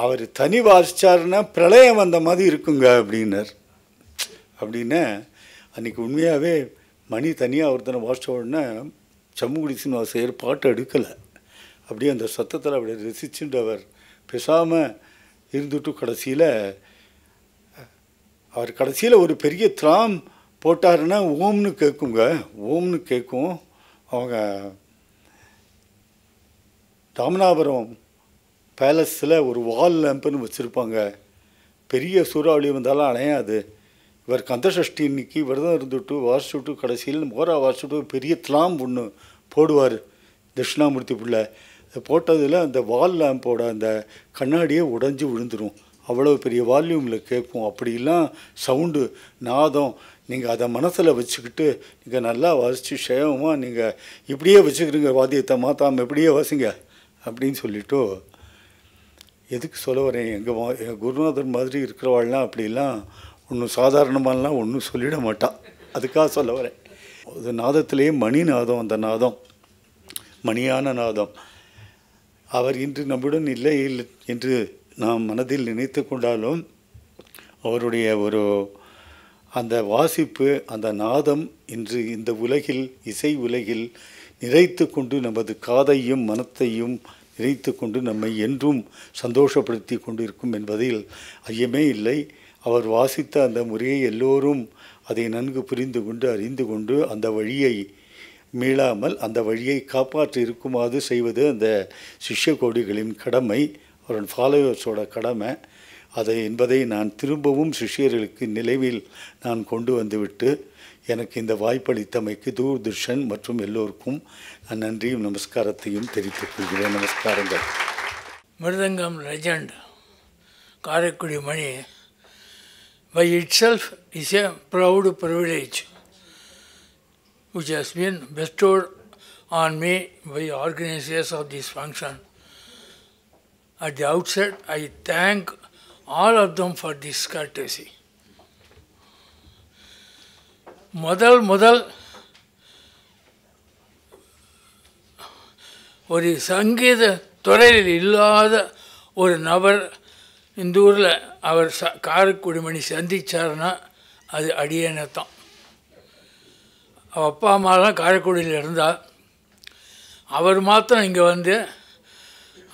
அவர் தனி வாசிச்சாருன்னா பிரளயம் வந்த மாதிரி இருக்குங்க அப்படின்னார். அப்படின்னா அன்றைக்கி உண்மையாகவே மணி தனியாக ஒருத்தனை வாசித்த உடனே சம்முகுடி சீனிவாசையர் பாட்டு எடுக்கலை. அப்படியே அந்த சத்தத்தில் அப்படி ரசிச்சுட்டு அவர் பேசாமல் இருந்துட்டு கடைசியில் ஒரு பெரிய திராம் போட்டாருன்னா ஓம்னு கேட்கும். அவங்க ராமநாதபுரம் பேலஸில் ஒரு வால் லேம்புன்னு வச்சுருப்பாங்க. பெரிய சூறாவளி வந்தாலும் அணையாது. இவர் கந்தசஷ்டி இன்னைக்கு விரதம் இருந்துட்டு வாசிச்சுட்டு கடைசியில் மோரா வாசிச்சுட்டு பெரிய திலாம் ஒன்று போடுவார் தட்சிணாமூர்த்தி பிள்ளை. போட்டதில் அந்த வால் லேம்போட அந்த கண்ணாடியே உடைஞ்சி விழுந்துடும். அவ்வளோ பெரிய வால்யூமில் கேட்கும். அப்படிலாம் சவுண்டு நாதம். நீங்கள் அதை மனசில் வச்சுக்கிட்டு நீங்கள் நல்லா வாசித்து சேவமாக நீங்கள் இப்படியே வச்சுக்கிறீங்க வாத்தியத்தை மாற்றாமல் இப்படியே வாசிங்க அப்படின்னு சொல்லிட்டு எதுக்கு சொல்ல வரேன், எங்கள் குருநாதர் மாதிரி இருக்கிறவாள்லாம் அப்படிலாம் ஒன்றும் சாதாரணமாலாம் ஒன்றும் சொல்லிட மாட்டான். அதுக்காக சொல்ல வரேன். அது நாதத்திலேயே மணி நாதம், அந்த நாதம் மணியான நாதம். அவர் இன்று நம்முடன் இல்லை என்று நாம் மனதில் நினைத்து கொண்டாலும் அவருடைய ஒரு அந்த வாசிப்பு, அந்த நாதம் இன்று இந்த உலகில், இசை உலகில் நிறைத்து கொண்டு நமது காதையும் மனத்தையும் நிறைத்து கொண்டு நம்மை என்றும் சந்தோஷப்படுத்தி கொண்டிருக்கும் என்பதில் ஐயமே இல்லை. அவர் வாசித்த அந்த முறையை எல்லோரும் அதை நன்கு புரிந்து கொண்டு அறிந்து கொண்டு அந்த வழியை மீளாமல் அந்த வழியை காப்பாற்றி இருக்குமாறு செய்வது அந்த சிஷ்ய கோடிகளின் கடமை, அவரோட ஃபாலோவர்ஸோட கடமை. அதை என்பதை நான் திரும்பவும் சிஷ்யர்களுக்கு நினைவில் நான் கொண்டு வந்துவிட்டு எனக்கு இந்த வாய்ப்பளித்தமைக்கு தூர்தர்ஷன் மற்றும் எல்லோருக்கும் நான் நன்றியும் நமஸ்காரத்தையும் தெரிவித்துக் கொள்கிறேன். நமஸ்காரங்கள்.
Mridangam legend Karaikudi Mani by itself is a proud privilege which has been bestowed on me by organizers of this function. At the outset, I thank all of them for this courtesy. முதல் ஒரு சங்கீத துறையில் இல்லாத ஒரு நபர் இந்த ஊரில் அவர் காரைக்குடி மணி சந்திச்சார்னா அது அடியேனை தான். அவள் அப்பா அம்மாலாம் காரைக்குடியில் இருந்தால் அவர் மாத்திரம் இங்கே வந்து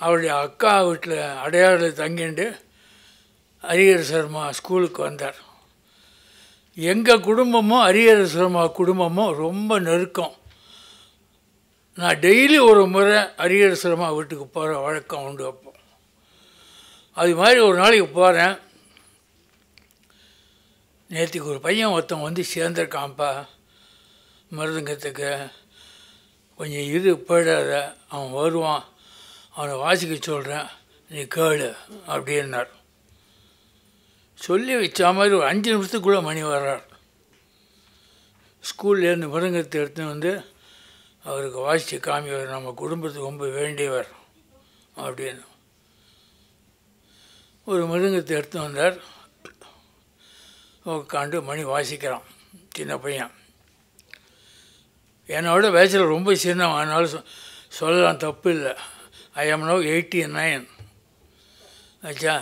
அவருடைய அக்கா வீட்டில் அடையாளத்தில் தங்கிண்டு ஹரிஹர சர்மா ஸ்கூலுக்கு வந்தார். எங்கள் குடும்பமும் ஹரிஹர சர்மா குடும்பமும் ரொம்ப நெருக்கம். நான் டெய்லி ஒரு முறை ஹரிஹர சர்மா வீட்டுக்கு போகிற வழக்கம் உண்டு. அப்போ அது மாதிரி ஒரு நாளைக்கு போகிறேன். நேற்றுக்கு ஒரு பையன் ஒருத்தன் வந்து சேர்ந்துருக்கான்ப்பா மிருதங்கத்துக்கு, கொஞ்சம் இரு போயிடாத, அவன் வருவான், அவனை வாசிக்க சொல்கிறேன், நீ கேளு அப்படின்னார். சொல்லி வச்ச மாதிரி ஒரு 5 நிமிஷத்துக்குள்ளே மணி வர்றார். ஸ்கூல்லேருந்து மிருதங்கத்தை எடுத்துன்னு வந்து அவருக்கு வாசித்து காமிவர், நம்ம குடும்பத்துக்கு ரொம்ப வேண்டியவர் அப்படின்னு. ஒரு மிருதங்கத்தை எடுத்து வந்தார். உட்காந்து மணி வாசிக்கிறான். சின்ன பையன், என்னோட வயசில் ரொம்ப சின்னவன், அதனால சொல்லலாம், தப்பு இல்லை. ஐ ஆம் நவ் 89. ஆச்சா,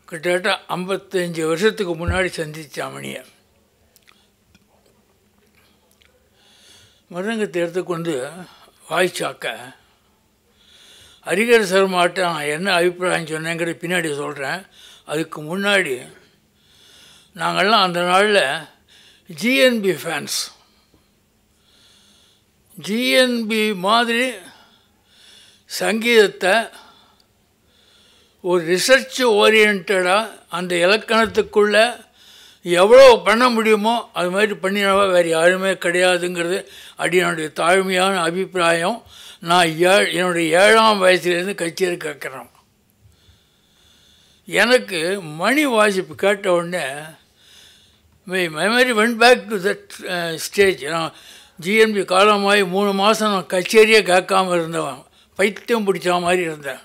கிட்டத்தட்ட 55 வருஷத்துக்கு முன்னாடி சந்தித்தான் மணியை. மிருதங்கத்தை எடுத்துக்கொண்டு வாய்ச்சாக்க ஹரிஹர சர்மாட்ட நான் என்ன அபிப்பிராயம் சொன்னேங்கிறது பின்னாடி சொல்கிறேன். அதுக்கு முன்னாடி நாங்கள்லாம் அந்த நாளில் ஜிஎன்பி ஃபேன்ஸ். ஜிஎன்பி மாதிரி சங்கீதத்தை ஒரு ரிசர்ச் ஓரியன்டாக அந்த இலக்கணத்துக்குள்ளே எவ்வளோ பண்ண முடியுமோ அது மாதிரி பண்ணினவா வேறு யாருமே கிடையாதுங்கிறது அடியனுடைய தாழ்மையான அபிப்பிராயம். நான் என்னுடைய 7ஆம் வயசுலேருந்து கச்சேரி கேட்குறேன். எனக்கு மணி வாசிப்பு கேட்ட உடனே my memory went back to that stage. நான் ஜிஎன்பி காலமாகி 3 மாதம் நான் கச்சேரியே கேட்காமல் இருந்தவன், பைத்தியம் பிடிச்ச மாதிரி இருந்தேன்.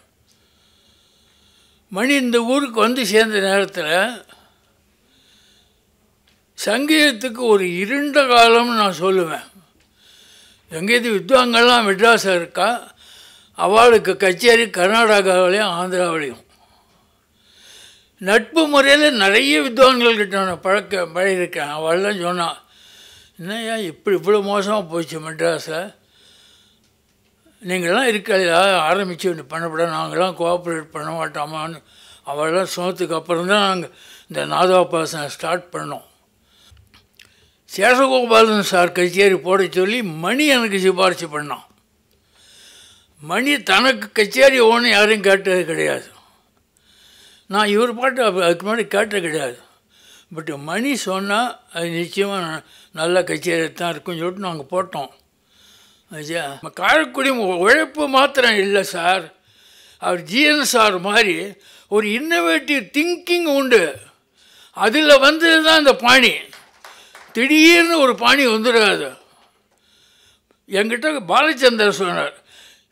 மணி இந்த ஊருக்கு வந்து சேர்ந்த நேரத்தில் சங்கீதத்துக்கு ஒரு இருண்ட காலம்னு நான் சொல்லுவேன். சங்கீத வித்வான்கள்லாம் மெட்ராஸில் இருக்கா, அவளுக்கு கச்சேரி கர்நாடகாவிலையும் ஆந்திராவிலையும். நட்பு முறையில் நிறைய வித்வான்கள்கிட்ட நான் பழகிருக்கேன். அவள்லாம் சொன்னான், என்னையா இவ்வளோ மோசமாக போச்சு மெட்ராஸில், நீங்கள்லாம் இருக்கலையா ஆரம்பித்து ஒன்று பண்ணப்பட, நாங்கள்லாம் கோஆப்ரேட் பண்ண மாட்டோமான்னு. அவள்லாம் சொன்னதுக்கு அப்புறம் தான் நாங்கள் இந்த நாதோபாசனை ஸ்டார்ட் பண்ணோம். சேஷகோபாலன் சார் கச்சேரி போட சொல்லி மணி எனக்கு சிபாரிசு பண்ணான். மணி தனக்கு கச்சேரி ஓன்னு யாரையும் கேட்டது கிடையாது. நான் இவர் பாட்டு அதுக்கு முன்னாடி கேட்டது கிடையாது. பட் மணி சொன்னால் அது நிச்சயமாக நல்ல கச்சேரி தான் இருக்குன்னு சொல்லிட்டு நாங்கள் போட்டோம். ஐயா, காரைக்குடி உழைப்பு மாத்திரம் இல்லை சார், அவர் ஜிஎன் சார் மாதிரி ஒரு இன்னோவேட்டிவ் திங்கிங் உண்டு. அதில் வந்தது தான் இந்த பாணி. திடீர்னு ஒரு பாணி வந்துடாது. என்கிட்ட பாலச்சந்தர் சொன்னார்,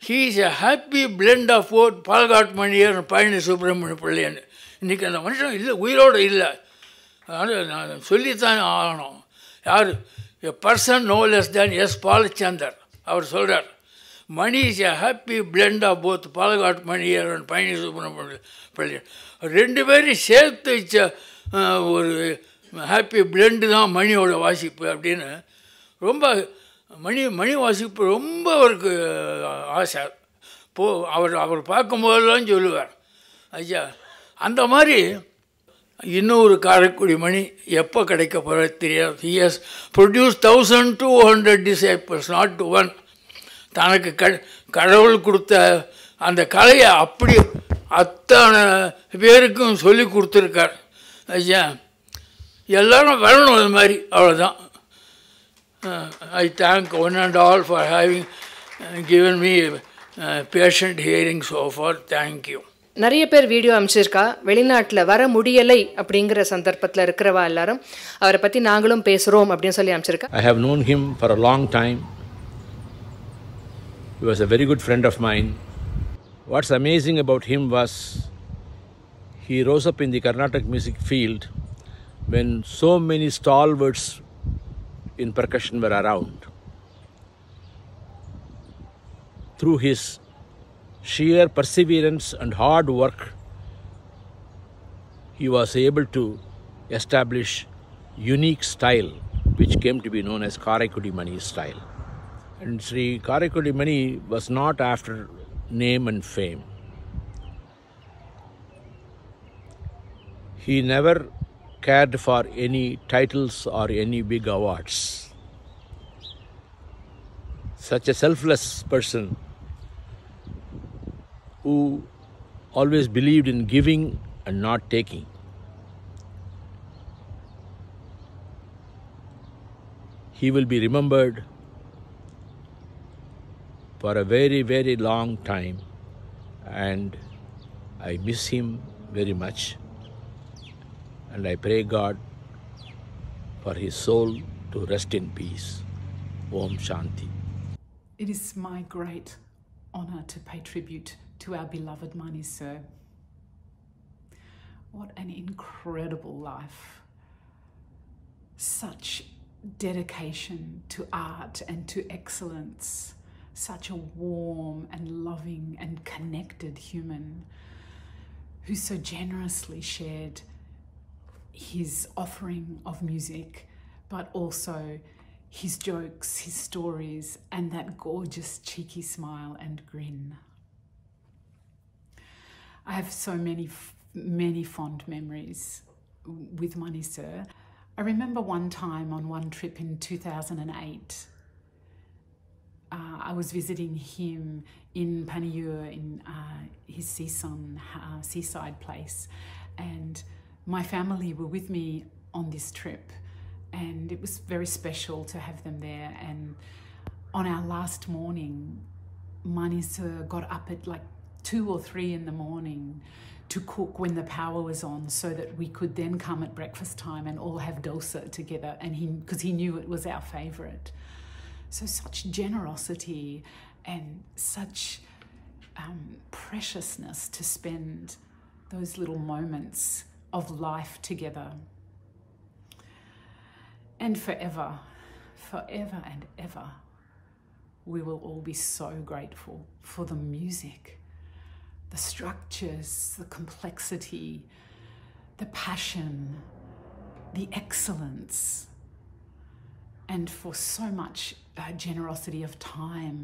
he is a happy blend of both Palakkad Maniyar Palani Subramaniya பிள்ளைன்னு. இன்றைக்கி அந்த மனுஷன் இல்லை, உயிரோடு இல்லை. அதனால் நான் சொல்லித்தான் ஆகணும். யார்? A person no less than S Balachander அவர் சொல்கிறார், money is a happy blend of both Palakkad Maniyar and Palani Subramaniya Pillaiyan. ரெண்டு பேரையும் சேர்த்து வச்ச ஒரு ஹாப்பி பிளெண்டு தான் மணியோட வாசிப்பு அப்படின்னு ரொம்ப மணி வாசிப்பு ரொம்ப அவருக்கு ஆசை. அவர் பார்க்கும்போதெல்லாம் சொல்லுவார். ஐயா அந்த மாதிரி இன்னொரு காரைக்குடி மணி எப்போ கிடைக்க போகிற தெரியாது. He has produce 1200 disciples, not one. தனக்கு கடவுள் கொடுத்த அந்த கலையை அப்படி அத்தனை பேருக்கும் சொல்லி கொடுத்துருக்கார். ஐயா எல்லோரும் வரணும் அது மாதிரி. அவ்வளோதான். I thank one and all for having given me patient hearing so far. Thank you.
நிறைய பேர் வீடியோ அனுப்பிச்சிருக்கா. வெளிநாட்டில் வர முடியலை அப்படிங்கிற சந்தர்ப்பத்தில் இருக்கிறவா எல்லாரும் அவரை பற்றி நாங்களும் பேசுகிறோம் அப்படின்னு சொல்லி அனுப்பிச்சிருக்கா.
I have known him for a long time. He was a very good friend of mine. What's amazing about him was he rose up in the Carnatic music field when so many stalwarts in percussion were around. Through his sheer perseverance and hard work, he was able to establish unique style which came to be known as Karaikudi Mani style. And Sri Karaikudi Mani was not after name and fame. He never cared for any titles or any big awards. Such a selfless person who always believed in giving and not taking. He will be remembered for a very, very long time, and I miss him very much. And I pray God for his soul to rest in peace. Om Shanti.
It is my great honour to pay tribute to our beloved Mani Sir. What an incredible life. Such dedication to art and to excellence. Such a warm and loving and connected human who so generously shared his offering of music, but also his jokes, his stories, and that gorgeous cheeky smile and grin. I have so many fond memories with Mani Sir. I remember one time on one trip in 2008, I was visiting him in Panayur, in his seaside place, and my family were with me on this trip, and it was very special to have them there. And on our last morning, Mani Sir got up at like 2 or 3 in the morning to cook when the power was on, so that we could then come at breakfast time and all have dosa together, and because he knew it was our favourite. So such generosity and such preciousness to spend those little moments of life together. And forever and ever, we will all be so grateful for the music, the structures, the complexity, the passion, the excellence, and for so much generosity of time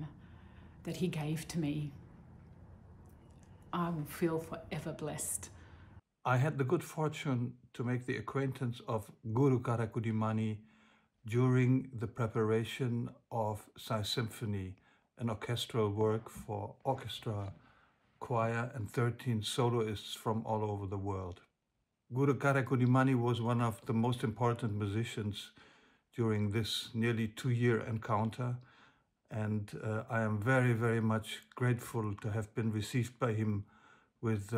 that he gave to me. I will feel forever blessed.
I had the good fortune to make the acquaintance of Guru Karaikudi Mani during the preparation of Sai Symphony, an orchestral work for orchestra, choir, and 13 soloists from all over the world. Guru Karaikudi Mani was one of the most important musicians during this nearly 2-year encounter, and I am very, very much grateful to have been received by him with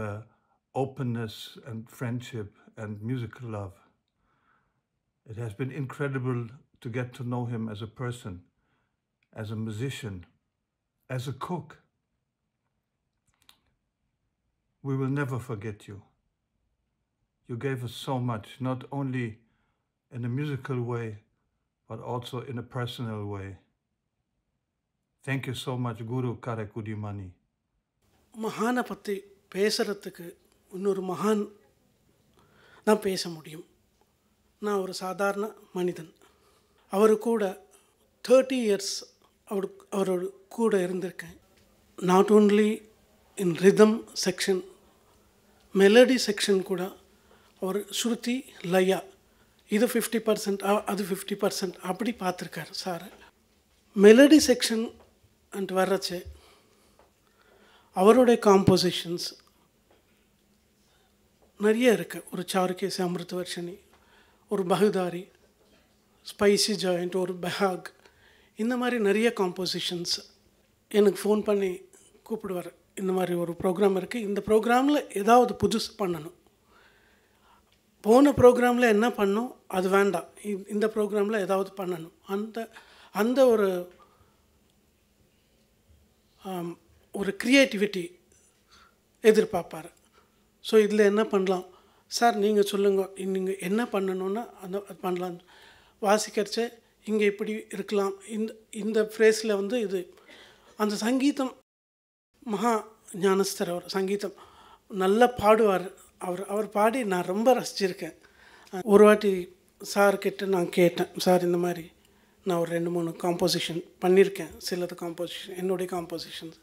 openness and friendship and musical love. It has been incredible to get to know him as a person, as a musician, as a cook, we will never forget you. You gave us so much, not only in a musical way, but also in a personal way. Thank you so much, Guru Karaikudi Mani.
மகானை பற்றி பேசுகிறதுக்கு இன்னொரு மகான் தான் பேச முடியும். நான் ஒரு சாதாரண மனிதன். அவர் கூட 30 years அவரோட கூட இருந்திருக்கேன். Not only in rhythm section, melody section கூட அவர் ஸ்ருதி லயா இது 50%, அது 50% அப்படி பார்த்துருக்காரு சார். மெலடி செக்ஷன் அண்ட் வர்றச்சு அவருடைய காம்போசிஷன்ஸ் நிறைய இருக்குது. ஒரு சாருகேசி அமிர்தவர்ஷினி, ஒரு பகுதாரி, ஸ்பைசி ஜாயிண்ட், ஒரு பெஹாக், இந்த மாதிரி நிறைய காம்போசிஷன்ஸ். எனக்கு ஃபோன் பண்ணி கூப்பிடுவார், இந்த மாதிரி ஒரு ப்ரோக்ராம் இருக்குது, இந்த ப்ரோக்ராமில் ஏதாவது புதுசு பண்ணணும், போன ப்ரோக்ராமில் என்ன பண்ணோம் அது வேண்டாம், இந்த ப்ரோக்ராமில் ஏதாவது பண்ணணும், அந்த ஒரு க்ரியேட்டிவிட்டி எதிர்பார்ப்பார். ஸோ இதில் என்ன பண்ணலாம் சார், நீங்கள் சொல்லுங்கள், நீங்கள் என்ன பண்ணணுன்னா அது பண்ணலாம். வாசிக்கிறச்சே இங்கே இப்படி இருக்கலாம், இந்த ஃப்ரேஸில் இது அந்த சங்கீதம் மகா ஞானஸ்தர். அவர் சங்கீதம் நல்லா பாடுவார். அவர் பாடி நான் ரொம்ப ரசிச்சிருக்கேன். ஒரு வாட்டி சார்கிட்ட நான் கேட்டேன், சார் இந்த மாதிரி நான் ஒரு 2-3 காம்போசிஷன் பண்ணியிருக்கேன், சிலது காம்போசிஷன் என்னுடைய காம்போசிஷன்ஸ்,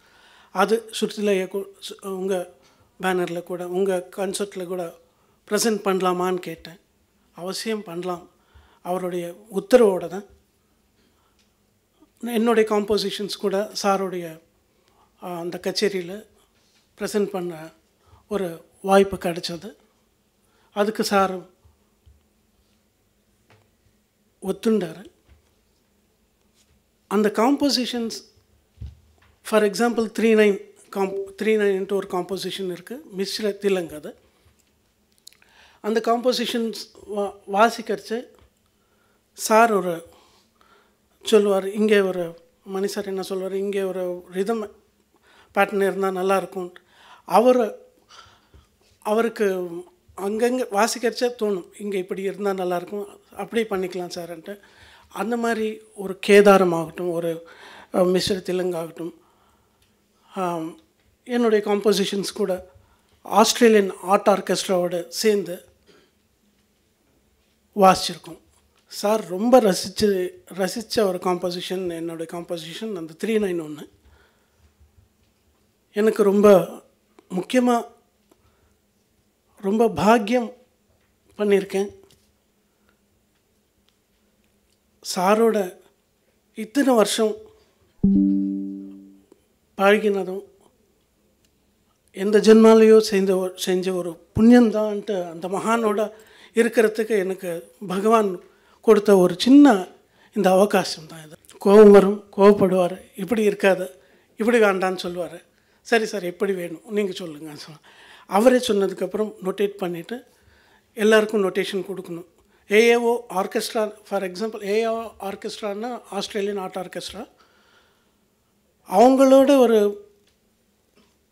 அது சுற்றில உங்கள் பேனரில் கூட உங்கள் கான்சர்ட்டில் கூட ப்ரெசென்ட் பண்ணலாமான்னு கேட்டேன். அவசியம் பண்ணலாம், அவருடைய உத்தரவோடு தான் என்னுடைய காம்போசிஷன்ஸ் கூட சாருடைய அந்த கச்சேரியில் ப்ரெசென்ட் பண்ண ஒரு வாய்ப்பு கிடைச்சது. அதுக்கு சார் ஒத்துண்டார். அந்த காம்போசிஷன்ஸ் ஃபார் எக்ஸாம்பிள் 3/9 ஒரு காம்போசிஷன் இருக்குது, மிஸ்ர திலங்கு. அது அந்த காம்போசிஷன்ஸ் வாசிக்கிறச்சு சார் ஒரு சொல்லுவார், இங்கே ஒரு மணி சார் என்ன சொல்லுவார், இங்கே ஒரு ரிதம் பேட்டர்ன் இருந்தால் நல்லாயிருக்கும். அவருக்கு அங்கங்கே வாசிக்கிறச்சே தோணும், இங்கே இப்படி இருந்தால் நல்லாயிருக்கும், அப்படி பண்ணிக்கலாம் சார்ன்ட்டு. அந்த மாதிரி ஒரு கேதாரம் ஆகட்டும், ஒரு மிஸ்ர திலங்கு ஆகட்டும், என்னுடைய காம்போசிஷன்ஸ் கூட ஆஸ்திரேலியன் ஆர்ட் ஆர்கெஸ்ட்ராவோடு சேர்ந்து வாசிச்சிருக்கோம். சார் ரொம்ப ரசித்த ஒரு காம்போசிஷன் என்னுடைய காம்போசிஷன் அந்த 3/9. எனக்கு ரொம்ப முக்கியமாக ரொம்ப பாக்கியம் பண்ணியிருக்கேன். சாரோட இத்தனை வருஷம் பழகினதும் எந்த ஜென்மாலேயோ செஞ்ச ஒரு புண்ணியந்தான்ட்டு அந்த மகானோட இருக்கிறதுக்கு எனக்கு பகவான் கொடுத்த ஒரு சின்ன இந்த அவகாசம் தான் இது. கோபம் வரும், கோவப்படுவார், இப்படி இருக்காது, இப்படி வேண்டான்னு சொல்லுவார். சரி சார் எப்படி வேணும் நீங்கள் சொல்லுங்கள் சொன்ன. அவரே சொன்னதுக்கப்புறம் நோட்டேட் பண்ணிவிட்டு எல்லாருக்கும் நோட்டேஷன் கொடுக்கணும். AAO orchestra for example, AAO ஆர்கெஸ்ட்ரான்னா ஆஸ்திரேலியன் ஆர்ட் ஆர்கெஸ்ட்ரா, அவங்களோட ஒரு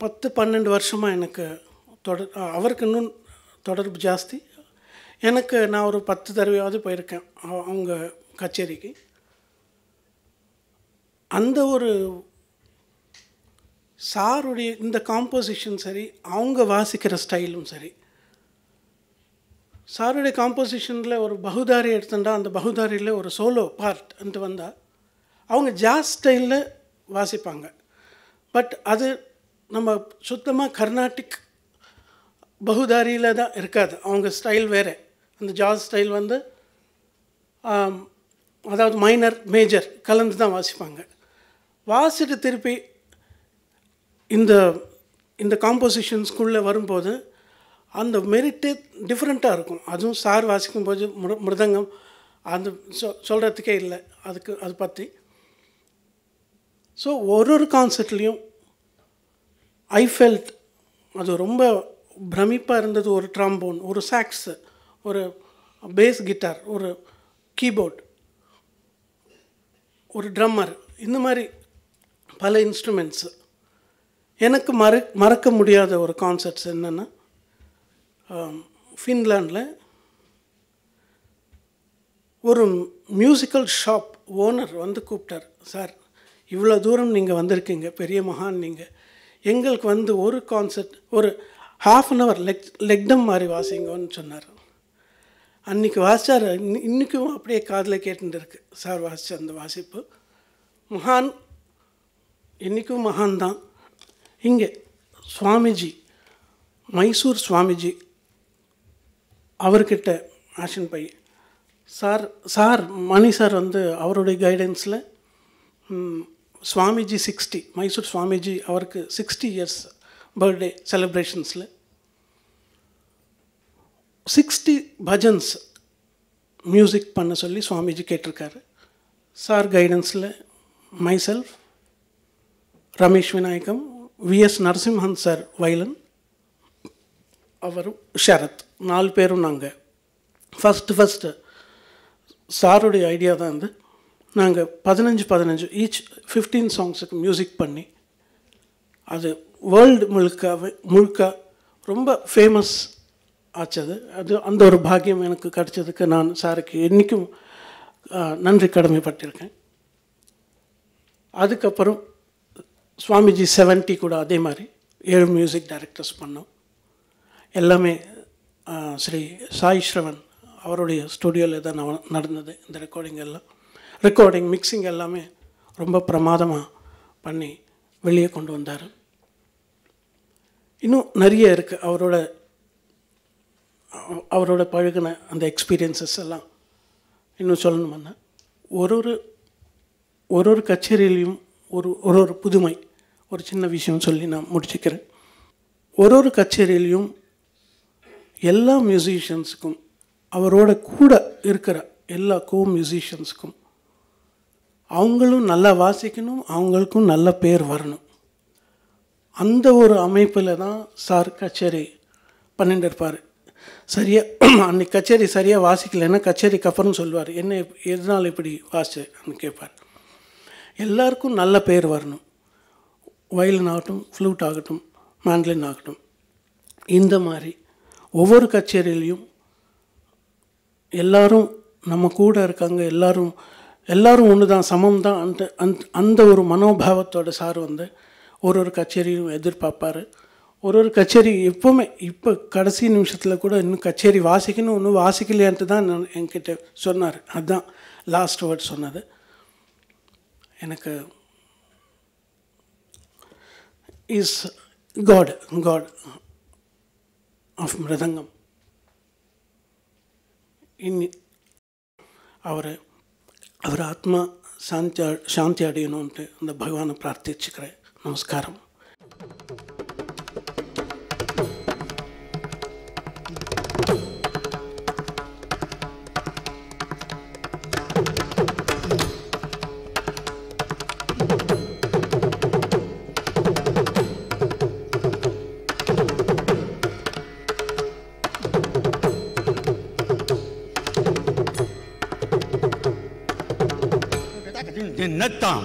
10-12 வருஷமாக எனக்கு அவருக்கு இன்னும் தொடர்பு ஜாஸ்தி. எனக்கு நான் ஒரு 10 தடவையாவது போயிருக்கேன் அவங்க கச்சேரிக்கு. அந்த ஒரு சாருடைய இந்த காம்போசிஷன் சரி, அவங்க வாசிக்கிற ஸ்டைலும் சரி. சாருடைய காம்போசிஷனில் ஒரு பகுதாரி எடுத்துட்டா அந்த பகுதாரியில் ஒரு சோலோ பார்ட் வந்தால் அவங்க ஜாஸ் ஸ்டைலில் வாசிப்பாங்க. பட் அது நம்ம சுத்தமாக கர்நாடிக் பகுதாரியில் தான் இருக்காது, அவங்க ஸ்டைல் வேறு. அந்த ஜாஸ் ஸ்டைல் அதாவது மைனர் மேஜர் கலந்து தான் வாசிப்பாங்க. வாசிட்டு திருப்பி இந்த காம்போசிஷன்ஸ்குள்ளே வரும்போது அந்த மெரிட்டே டிஃப்ரெண்ட்டாக இருக்கும். அதுவும் சார் வாசிக்கும்போது மிருதங்கம் அந்த சொல்கிறதுக்கே இல்லை அது பற்றி. ஸோ ஒரு கான்சர்ட்லேயும் ஐ ஃபெல்ட் அது ரொம்ப பிரமிப்பாக இருந்தது. ஒரு ட்ராம்போன், ஒரு சாக்ஸு, ஒரு பேஸ் கிட்டார், ஒரு கீபோர்ட், ஒரு ட்ரம்மர், இந்த மாதிரி பல இன்ஸ்ட்ருமெண்ட்ஸு எனக்கு மறக்க முடியாத ஒரு கான்செப்ட்ஸ் என்னென்னா, ஃபின்லாண்டில் ஒரு மியூசிக்கல் ஷாப் ஓனர் வந்து கூப்பிட்டார். சார், இவ்வளோ தூரம் நீங்கள் வந்திருக்கீங்க, பெரிய மகான் நீங்கள், எங்களுக்கு வந்து ஒரு கான்செர்ட் ஒரு ½ லெக்டம் மாதிரி வாசிங்கன்னு சொன்னார். அன்றைக்கி வாசித்தார். இன்றைக்கும் அப்படியே காதில் கேட்டுட்டு இருக்கு சார் வாசித்த அந்த வாசிப்பு. மகான், இன்றைக்கும் மகான் தான். இங்கே சுவாமிஜி, மைசூர் சுவாமிஜி, அவர்கிட்ட ஆஷன் பை சார் மணி சார் வந்து அவருடைய கைடன்ஸில் சுவாமிஜி 60, மைசூர் சுவாமிஜி அவருக்கு 60 இயர்ஸ் பர்த்டே செலிப்ரேஷன்ஸில் 60 பஜன்ஸ் மியூசிக் பண்ண சொல்லி சுவாமிஜி கேட்டிருக்காரு. சார் கைடன்ஸில் myself, Ramesh Vinayakam, VS Narasimhan sir violin, அவரும் ஷரத், 4 பேரும் நாங்கள் ஃபஸ்ட்டு சாருடைய ஐடியா தான் வந்து நாங்கள் 15 ஈச் 15 சாங்ஸுக்கு மியூசிக் பண்ணி அது வேர்ல்டு முழுக்க ரொம்ப ஃபேமஸ் ஆச்சது. அது அந்த ஒரு பாக்கியம் எனக்கு கிடைச்சதுக்கு நான் சாருக்கு என்றைக்கும் நன்றி கடமைப்பட்டிருக்கேன். அதுக்கப்புறம் சுவாமிஜி 70 கூட அதே மாதிரி 7 மியூசிக் டைரக்டர்ஸ் பண்ணோம். எல்லாமே ஸ்ரீ சாய் ஸ்ரவன் அவருடைய ஸ்டுடியோவில் தான் நடந்தது. இந்த ரெக்கார்டிங் மிக்சிங் எல்லாமே ரொம்ப பிரமாதமாக பண்ணி வெளியே கொண்டு வந்தார். இன்னும் நிறைய இருக்குது அவரோட பழகின அந்த எக்ஸ்பீரியன்ஸஸ் எல்லாம் இன்னும் சொல்லணும்னா, ஒரு கச்சேரியிலையும் ஒரு புதுமை, ஒரு சின்ன விஷயம் சொல்லி நான் முடிச்சுக்கிறேன். ஒரு கச்சேரியிலையும் எல்லா மியூசிஷியன்ஸுக்கும், அவரோட கூட இருக்கிற எல்லா மியூசிஷியன்ஸுக்கும் அவங்களும் நல்லா வாசிக்கணும், அவங்களுக்கும் நல்ல பேர் வரணும். அந்த ஒரு அமைப்பில் தான் சார் கச்சேரி பண்ணிட்டு இருப்பார். சரியாக அன்றைக்கி கச்சேரி சரியாக வாசிக்கலைன்னா கச்சேரிக்கு அப்புறம் சொல்லுவார், என்ன எதனால் இப்படி வாசிச்சேன்னு கேட்பார். எல்லாருக்கும் நல்ல பேர் வரணும். வயலின் ஆகட்டும், ஃப்ளூட் ஆகட்டும், மேண்ட்லின் ஆகட்டும், இந்த மாதிரி ஒவ்வொரு கச்சேரியிலையும் எல்லாரும் நம்ம கூட இருக்காங்க, எல்லாரும் ஒன்று தான், சமம் தான். அந்த ஒரு மனோபாவத்தோட சார் வந்து ஒரு கச்சேரியும் எதிர்பார்ப்பார். ஒரு கச்சேரி எப்போவுமே இப்போ கடைசி நிமிஷத்தில் கூட இன்னும் கச்சேரி வாசிக்கணும், இன்னும் வாசிக்கலையான்ட்டு தான் என்கிட்ட சொன்னார். அதுதான் லாஸ்ட் வேர்ட் சொன்னது. எனக்கு இஸ் காட் ஆஃப் மிருதங்கம். அவர் ஆத்மா சாந்தி அடையணும்ன்ட்டு அந்த பகவானை பிரார்த்திச்சுக்கிறேன். நமஸ்காரம்.
Nattam,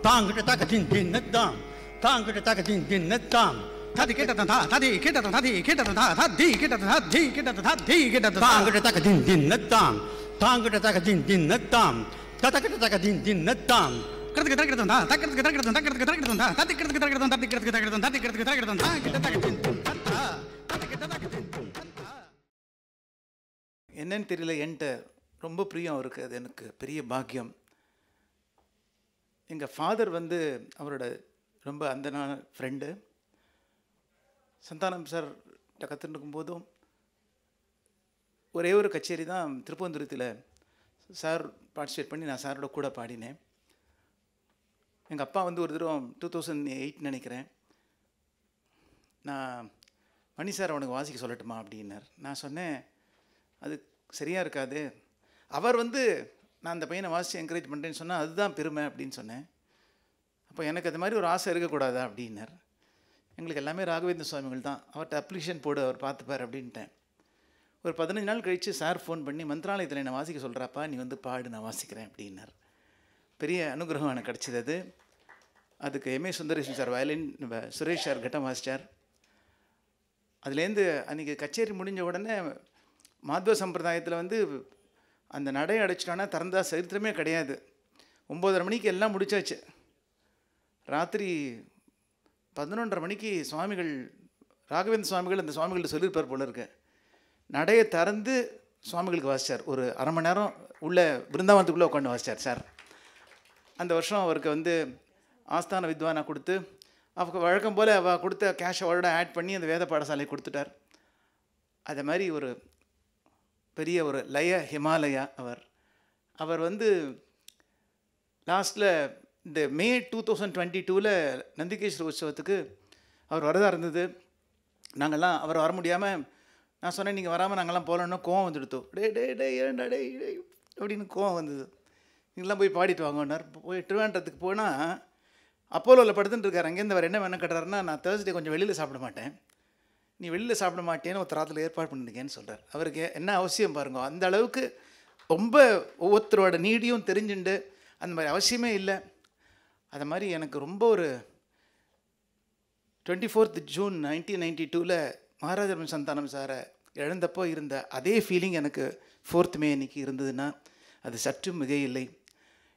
Tangata Takatin, Nattam, Tangata Takatin, Nattam, Tadi Kita Tadi Kita Tadi Kita Tadi Kita Tadi Kita Tadi Kita Tangata Takatin, Nattam, Tangata Takatin, Nattam, Tatakata Takatin, Nattam.
என்னன்னு தெரியல, என்கிட்ட ரொம்ப பிரியம் அவருக்கு. அது எனக்கு பெரிய பாக்கியம். எங்கள் ஃபாதர் வந்து அவரோட ரொம்ப அந்தனான ஃப்ரெண்டு. சந்தானம் சார் கற்றுட்டு இருக்கும்போதும் ஒரே ஒரு கச்சேரி தான் திருப்பந்துரத்தில் சார் பார்ட்டிசிபேட் பண்ணி நான் சாரோட கூட பாடினேன். எங்கள் அப்பா வந்து ஒரு தடவை 2008 நினைக்கிறேன், நான் மணி சார் அவனுக்கு வாசிக்க சொல்லட்டுமா அப்படின்னார். நான் சொன்னேன், அது சரியாக இருக்காது. அவர் வந்து நான் அந்த பையனை வாசித்து என்கரேஜ் பண்ணுறேன்னு சொன்னால் அதுதான் பெருமை அப்படின்னு சொன்னேன். அப்போ எனக்கு அது மாதிரி ஒரு ஆசை இருக்கக்கூடாதா அப்படின்னார். எங்களுக்கு எல்லாமே ராகவேந்திர சுவாமிகள் தான், அவர்கிட்ட அப்ளிகேஷன் போடு, அவர் பார்த்துப்பார் அப்படின்ட்டேன். ஒரு 15 நாள் கழித்து சார் ஃபோன் பண்ணி, மந்திராலயத்தில் என்னை வாசிக்க சொல்கிறாப்பா, நீ வந்து பாடு, நான் வாசிக்கிறேன் அப்படின்னார். பெரிய அனுகிரகம் எனக்கு கிடச்சிது. அது அதுக்கு MA Sundaresan sir violin, Suresh sir கட்டம் வாசிச்சார். அதுலேருந்து அன்றைக்கி கச்சேரி முடிஞ்ச உடனே மாத்வ சம்பிரதாயத்தில் வந்து அந்த நடை அடைச்சிட்டோன்னா திறந்தா சரித்திரமே கிடையாது. 9:30 மணிக்கு எல்லாம் முடிச்சாச்சு. ராத்திரி 11:30 மணிக்கு சுவாமிகள், ராகவேந்திர சுவாமிகள் அந்த சுவாமிகள்ட்ட சொல்லியிருப்பார் போல இருக்கு, நடையை திறந்து சுவாமிகளுக்கு வாசித்தார். ஒரு அரை மணி நேரம் உள்ள பிருந்தாவனத்துக்குள்ளே உட்காந்து வாசித்தார் சார். அந்த வருஷம் அவருக்கு வந்து ஆஸ்தான வித்வானா கொடுத்து, அவருக்கு வழக்கம் போல் அவள் கொடுத்த கேஷ் அவரோட ஆட் பண்ணி அந்த வேத பாடசாலை கொடுத்துட்டார். அதை மாதிரி ஒரு பெரிய ஒரு லய ஹிமாலயா அவர் வந்து லாஸ்ட்டில் இந்த மே 2022 நந்திகேஸ்வர உற்சவத்துக்கு அவர் வரதா இருந்தது. நாங்கள்லாம் அவர் வர முடியாமல், நான் சொன்னேன் நீங்கள் வராமல் நாங்கள்லாம் போகலன்னா கோவம் வந்துடுத்தோம். டே ஏண்டா டே அப்படின்னு கோவம் வந்தது. நீங்களாம் போய் பாடிட்டு வாங்கன்னார். போய் திருவேண்டத்துக்கு போனால் அப்போலோவில் படுத்துட்டு இருக்கார். அங்கேருந்து அவர் என்ன வேணும் கட்டுறாருன்னா, நான் தேர்ஸ்டே கொஞ்சம் வெளியில் சாப்பிட மாட்டேன், நீ வெளியில் சாப்பிட மாட்டேன்னு ஒரு ராத்தில் ஏற்பாடு பண்ணிருக்கேன்னு சொல்கிறார். அவருக்கு என்ன அவசியம் பாருங்க. அந்த அளவுக்கு ரொம்ப ஒவ்வொருத்தரோட நீடியும் தெரிஞ்சுண்டு அந்த மாதிரி அவசியமே இல்லை. அது மாதிரி எனக்கு ரொம்ப ஒரு 24th June 1992 மகாராஜ சந்தானம் சாரை இழந்தப்போ இருந்த அதே ஃபீலிங் எனக்கு 4th May அன்றைக்கி இருந்ததுன்னா அது சற்று மிகையில்லை.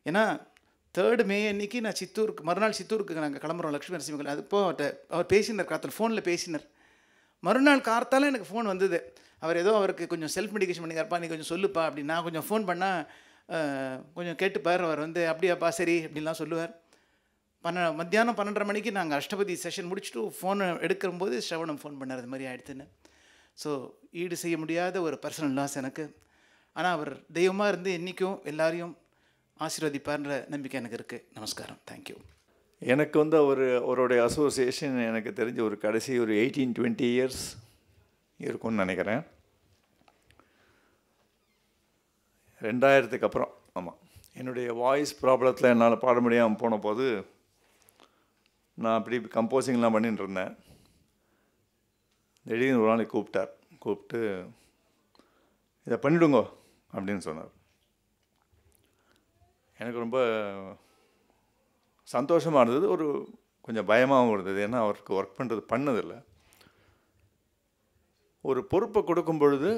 ஏன்னா 3rd May அன்றைக்கி நான் சித்தூருக்கு, மறுநாள் சித்தூருக்கு நாங்கள் கிளம்புறோம் லக்ஷ்மி நரசிம்மன். அது இப்போது அவர் பேசினார், காத்தில் ஃபோனில் பேசினார். மறுநாள் கார்த்தால எனக்கு ஃபோன் வந்தது. அவர் ஏதோ அவருக்கு கொஞ்சம் செல்ஃப் மெடிக்கேஷன் பண்ணிக்கார்ப்பா, நீ கொஞ்சம் சொல்லுப்பா அப்படி. நான் கொஞ்சம் ஃபோன் பண்ணால் கொஞ்சம் கேட்டுப்பார். அவர் வந்து அப்படியாப்பா சரி அப்படின்லாம் சொல்லுவார். மத்தியானம் 12:30 மணிக்கு நாங்கள் அஷ்டபதி செஷன் முடிச்சுட்டு ஃபோனை எடுக்கும்போது ஸ்ரவணம் ஃபோன் பண்ணார், அது மாதிரி ஆகிடுதுன்னு. ஸோ ஈடு செய்ய முடியாத ஒரு பர்சனல் லாஸ் எனக்கு. ஆனால் அவர் தெய்வமாக இருந்து என்றைக்கும் எல்லாரையும் ஆசீர்வதிப்பார்ன்ற நம்பிக்கை எனக்கு இருக்குது. நமஸ்காரம், தேங்க்யூ.
எனக்கு வந்து அவருடைய அசோசியேஷன் எனக்கு தெரிஞ்ச ஒரு கடைசி ஒரு 18-20 இயர்ஸ் இருக்கும்னு நினைக்கிறேன். 2000க்கு அப்புறம், ஆமாம், என்னுடைய வாய்ஸ் ப்ராப்ளத்தில் என்னால் பாட முடியாமல் போன போது நான் அப்படி கம்போசிங்லாம் பண்ணிட்டு இருந்தேன். திடீர்னு ஒரு நாளைக்கு கூப்பிட்டு இதை பண்ணிவிடுங்கோ அப்படின்னு சொன்னார். எனக்கு ரொம்ப சந்தோஷமாக இருந்தது, ஒரு கொஞ்சம் பயமாகவும் இருந்தது. ஏன்னா அவருக்கு ஒர்க் பண்ணுறது பண்ணதில்லை. ஒரு பொறுப்பை கொடுக்கும் பொழுது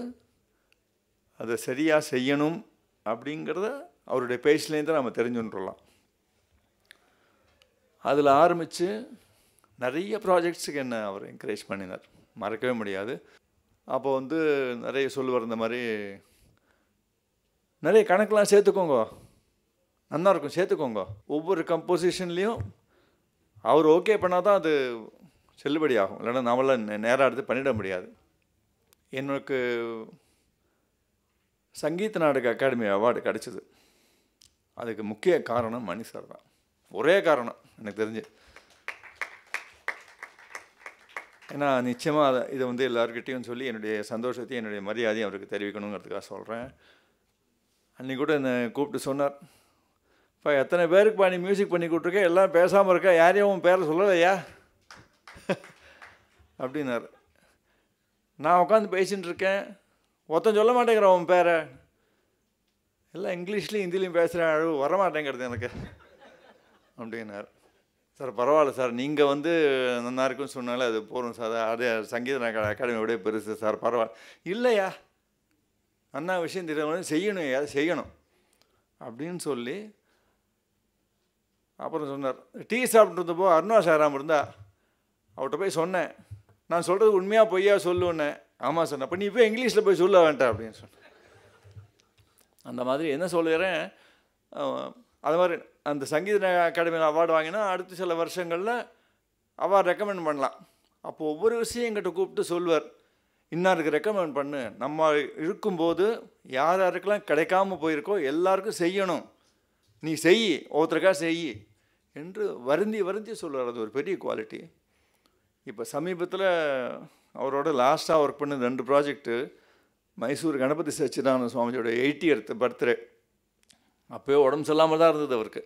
அதை சரியாக செய்யணும் அப்படிங்கிறத அவருடைய பேச்சிலேருந்து நம்ம தெரிஞ்சுன்றலாம். அதில் ஆரம்பித்து நிறைய ப்ராஜெக்ட்ஸுக்கு என்ன அவர் என்கரேஜ் பண்ணினார், மறக்கவே முடியாது. அப்போ வந்து நிறைய சொல்லுவார், இந்த மாதிரி நிறைய கணக்கெலாம் சேர்த்துக்கோங்க, நல்லாயிருக்கும் சேர்த்துக்கோங்க. ஒவ்வொரு கம்போசிஷன்லேயும் அவர் ஓகே பண்ணால் தான் அது செல்லுபடி ஆகும், இல்லைன்னா நம்மளாம் நேராக எடுத்து பண்ணிட முடியாது. எனக்கு சங்கீத நாடக அகாடமி அவார்டு கிடச்சிது. அதுக்கு முக்கிய காரணம் மணி சார் தான், ஒரே காரணம் எனக்கு தெரிஞ்சு. ஏன்னா நிச்சயமாக இதை வந்து எல்லாருக்கிட்டையும் சொல்லி என்னுடைய சந்தோஷத்தையும் என்னுடைய மரியாதையும் அவருக்கு தெரிவிக்கணுங்கிறதுக்காக சொல்கிறேன். அன்றைக்கி கூட என்னை கூப்பிட்டு சொன்னார், இப்போ எத்தனை பேருக்கு நீ மியூசிக் பண்ணி கொடுத்துருக்க, எல்லாம் பேசாமல் இருக்கா, யாரையும் உன் பேரை சொல்லலையா அப்படின்னாரு. நான் உட்காந்து பேசின்னு இருக்கேன், ஒருத்தன் சொல்ல மாட்டேங்கிறான் உன் பேரை, எல்லாம் இங்கிலீஷ்லேயும் ஹிந்திலையும் பேசுகிறேன், அழகு வரமாட்டேங்கிறது எனக்கு அப்படின்னார். சார் பரவாயில்ல சார், நீங்கள் வந்து நல்லா இருக்குன்னு சொன்னாலே அது போகிறோம் சார், அதே சங்கீத அகாடமியோடய பெருசு சார், பரவாயில்ல. இல்லையா, அண்ணா விஷயம் தெரியாமல் செய்யணும், யாரும் செய்யணும் அப்படின்னு சொல்லி அப்புறம் சொன்னார். டீ சாப்பிட்ருந்தப்போ அருணா சாராம் இருந்தா, அவர்கிட்ட போய் சொன்னேன், நான் சொல்கிறது உண்மையாக பொய்யா சொல்லுவேன்னே. ஆமாம் சார், அப்போ நீ இப்போ இங்கிலீஷில் போய் சொல்ல வேண்டாம் அப்படின்னு சொன்னேன். அந்த மாதிரி என்ன சொல்லுறேன், அது மாதிரி அந்த சங்கீத அகாடமியில் அவார்டு வாங்கினா அடுத்த சில வருஷங்களில் அவார்டு ரெக்கமெண்ட் பண்ணலாம். அப்போது ஒவ்வொரு விஷயம் எங்கிட்ட கூப்பிட்டு சொல்வார், இன்னாருக்கு ரெக்கமெண்ட் பண்ணு, நம்ம இருக்கும்போது யார் யாருக்கெல்லாம் கிடைக்காம போயிருக்கோ எல்லாருக்கும் செய்யணும், நீ செய், ஒருத்தருக்காக செய் என்று வருந்தி சொல்லுவார். அது ஒரு பெரிய குவாலிட்டி. இப்போ சமீபத்தில் அவரோட லாஸ்ட்டாக ஒர்க் பண்ண 2 ப்ராஜெக்ட்டு, மைசூர் கணபதி சச்சிதானந்த சுவாமியோட 80th பர்த்டே. அப்போயே உடம்பு சரியில்லாமல் தான் இருந்தது அவருக்கு.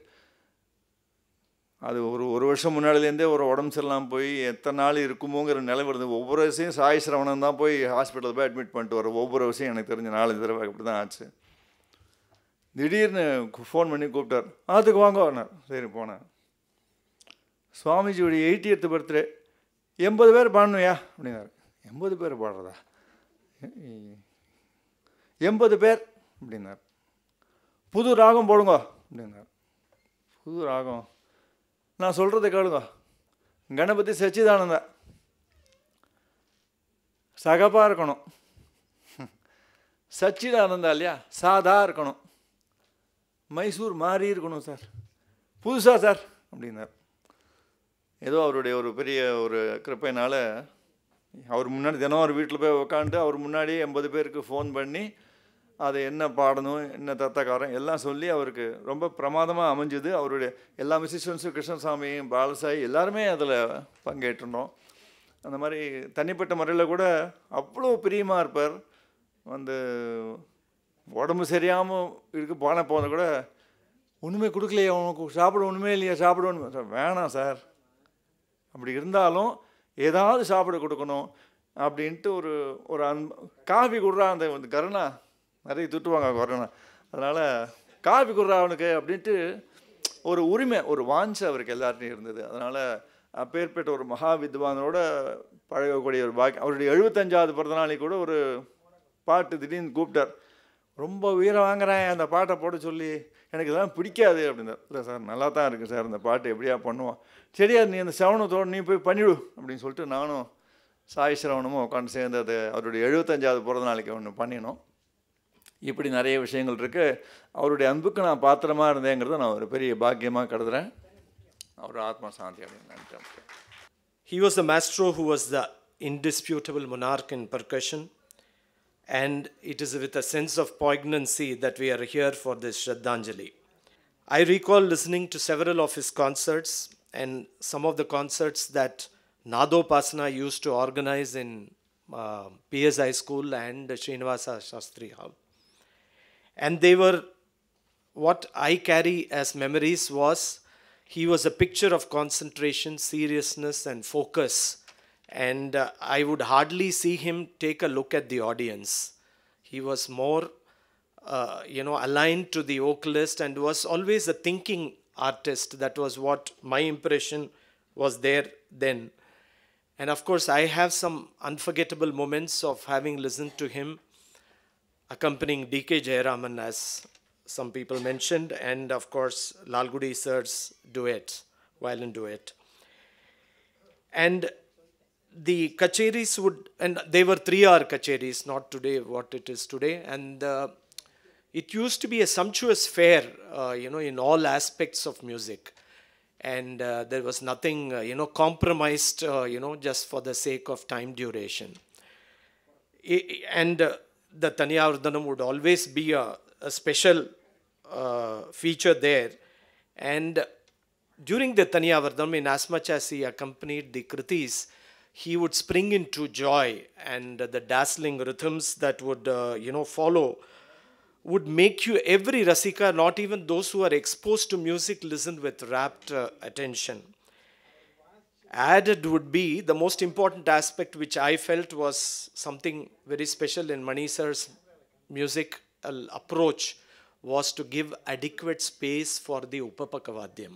அது ஒரு வருஷம் முன்னாடிலேருந்தே ஒரு உடம்பு சரியில்லாமல் போய் எத்தனை நாள் இருக்குமோங்கிற நிலைமை இருந்தது. ஒவ்வொரு விஷயம் சாய் சிரவணன் தான் போய் ஹாஸ்பிட்டலில் போய் அட்மிட் பண்ணிட்டு வர, ஒவ்வொரு விஷயம் எனக்கு தெரிஞ்ச 4 தடவை அப்படி தான் ஆச்சு. திடீர்னு ஃபோன் பண்ணி கூப்பிட்டார், அதுக்கு வாங்க. சரி போனேன். சுவாமிஜியோடைய 80th பர்த்டே 80 பேர் பாடணுயா அப்படின்னாரு. 80 பேர் பாடுறதா? 80 பேர் அப்படின்னார். புது ராகம் போடுங்க அப்படின்னார். புது ராகம் நான் சொல்கிறத கேளுங்க. கணபதி சச்சிதானந்தா சகப்பாக இருக்கணும். சச்சிதானந்தா இல்லையா, சாதா இருக்கணும். மைசூர் மாறி இருக்கணும் சார், புதுசாக சார் அப்படின்னார். ஏதோ அவருடைய ஒரு பெரிய ஒரு கிருப்பையினால் அவர் முன்னாடி தினம் ஒரு வீட்டில் போய் உக்காந்து அவர் முன்னாடி 80 பேருக்கு ஃபோன் பண்ணி அதை என்ன பாடணும், என்ன தத்தக்காரம் எல்லாம் சொல்லி அவருக்கு ரொம்ப பிரமாதமாக அமைஞ்சுது. அவருடைய எல்லா மியூசிஷியன்ஸும், கிருஷ்ணசாமி, பாலசாய் எல்லாருமே அதில் பங்கேற்றிருந்தோம். அந்த மாதிரி தனிப்பட்ட முறையில் கூட அவ்வளோ பிரியமாக இருப்பார். வந்து உடம்பு சரியாமல் இருக்கு போனது கூட ஒன்றுமே கொடுக்கலையே, அவனுக்கு சாப்பிட ஒன்றுமே இல்லையா, சாப்பிட ஒன்றுமே சார் வேணாம் சார், அப்படி இருந்தாலும் ஏதாவது சாப்பிட கொடுக்கணும் அப்படின்ட்டு ஒரு ஒரு காஃபி கொடுறா அந்த கருணா நிறைய திட்டுவாங்க கருணா, அதனால் காஃபி கொடுறா அவனுக்கு அப்படின்ட்டு ஒரு உரிமை, ஒரு வாஞ்சை அவருக்கு எல்லார்ட்டையும் இருந்தது. அதனால் அப்பேற்பட்ட ஒரு மகா வித்வானோட பழகக்கூடிய ஒரு பாக்கி. அவருடைய 75வது பிறந்தநாளைக்கு கூட ஒரு பாட்டு திடீர்னு கூப்பிட்டார். ரொம்ப உயிரை வாங்குறேன் அந்த பாட்டை போட சொல்லி, எனக்கு இதெல்லாம் பிடிக்காது அப்படின்னார். இல்லை சார் நல்லா தான் இருக்குது சார் இந்த பாட்டு, எப்படியா பண்ணுவான், சரியா நீ அந்த சிரவணத்தோடு நீ போய் பண்ணிவிடு அப்படின்னு சொல்லிட்டு நானும் சாய் சிரவணமும் உட்காந்து சேர்ந்து அது அவருடைய 75வது பிறந்தநாளைக்கு ஒன்று பண்ணினோம். இப்படி நிறைய விஷயங்கள் இருக்குது. அவருடைய அன்புக்கு நான் பாத்திரமாக இருந்தேங்கிறத நான் ஒரு பெரிய பாக்கியமாக கருதுகிறேன். அவர் ஆத்மா சாந்தி அப்படின்னு நினைக்கிறேன்.
He was the maestro who was the indisputable monarch in percussion, and it is with a sense of poignancy that we are here for this Shraddhanjali. I recall listening to several of his concerts, and some of the concerts that Nadopasana used to organize in PS High School and Srinivasa Shastri Hall. And they were, what I carry as memories was, he was a picture of concentration, seriousness and focus. And I would hardly see him take a look at the audience. He was more, aligned to the vocalist and was always a thinking artist. That was what my impression was there then. And of course, I have some unforgettable moments of having listened to him accompanying D.K. Jayaraman, as some people mentioned, and of course, Lalgudi sir's duet, violin duet. And the kacheris would, and they were 3-hour kacheris, not today what it is today. And it used to be a sumptuous fare, in all aspects of music. And there was nothing, compromised, just for the sake of time duration. And the Taniyavardhanam would always be a special feature there. And during the Taniyavardhanam, in as much as he accompanied the Kritis, he would spring into joy, and the dazzling rhythms that would, follow would make you, every Rasika, not even those who are exposed to music, listen with rapt attention. Added would be the most important aspect, which I felt was something very special in Mani sir's musical approach, was to give adequate space for the Upapakavadyam.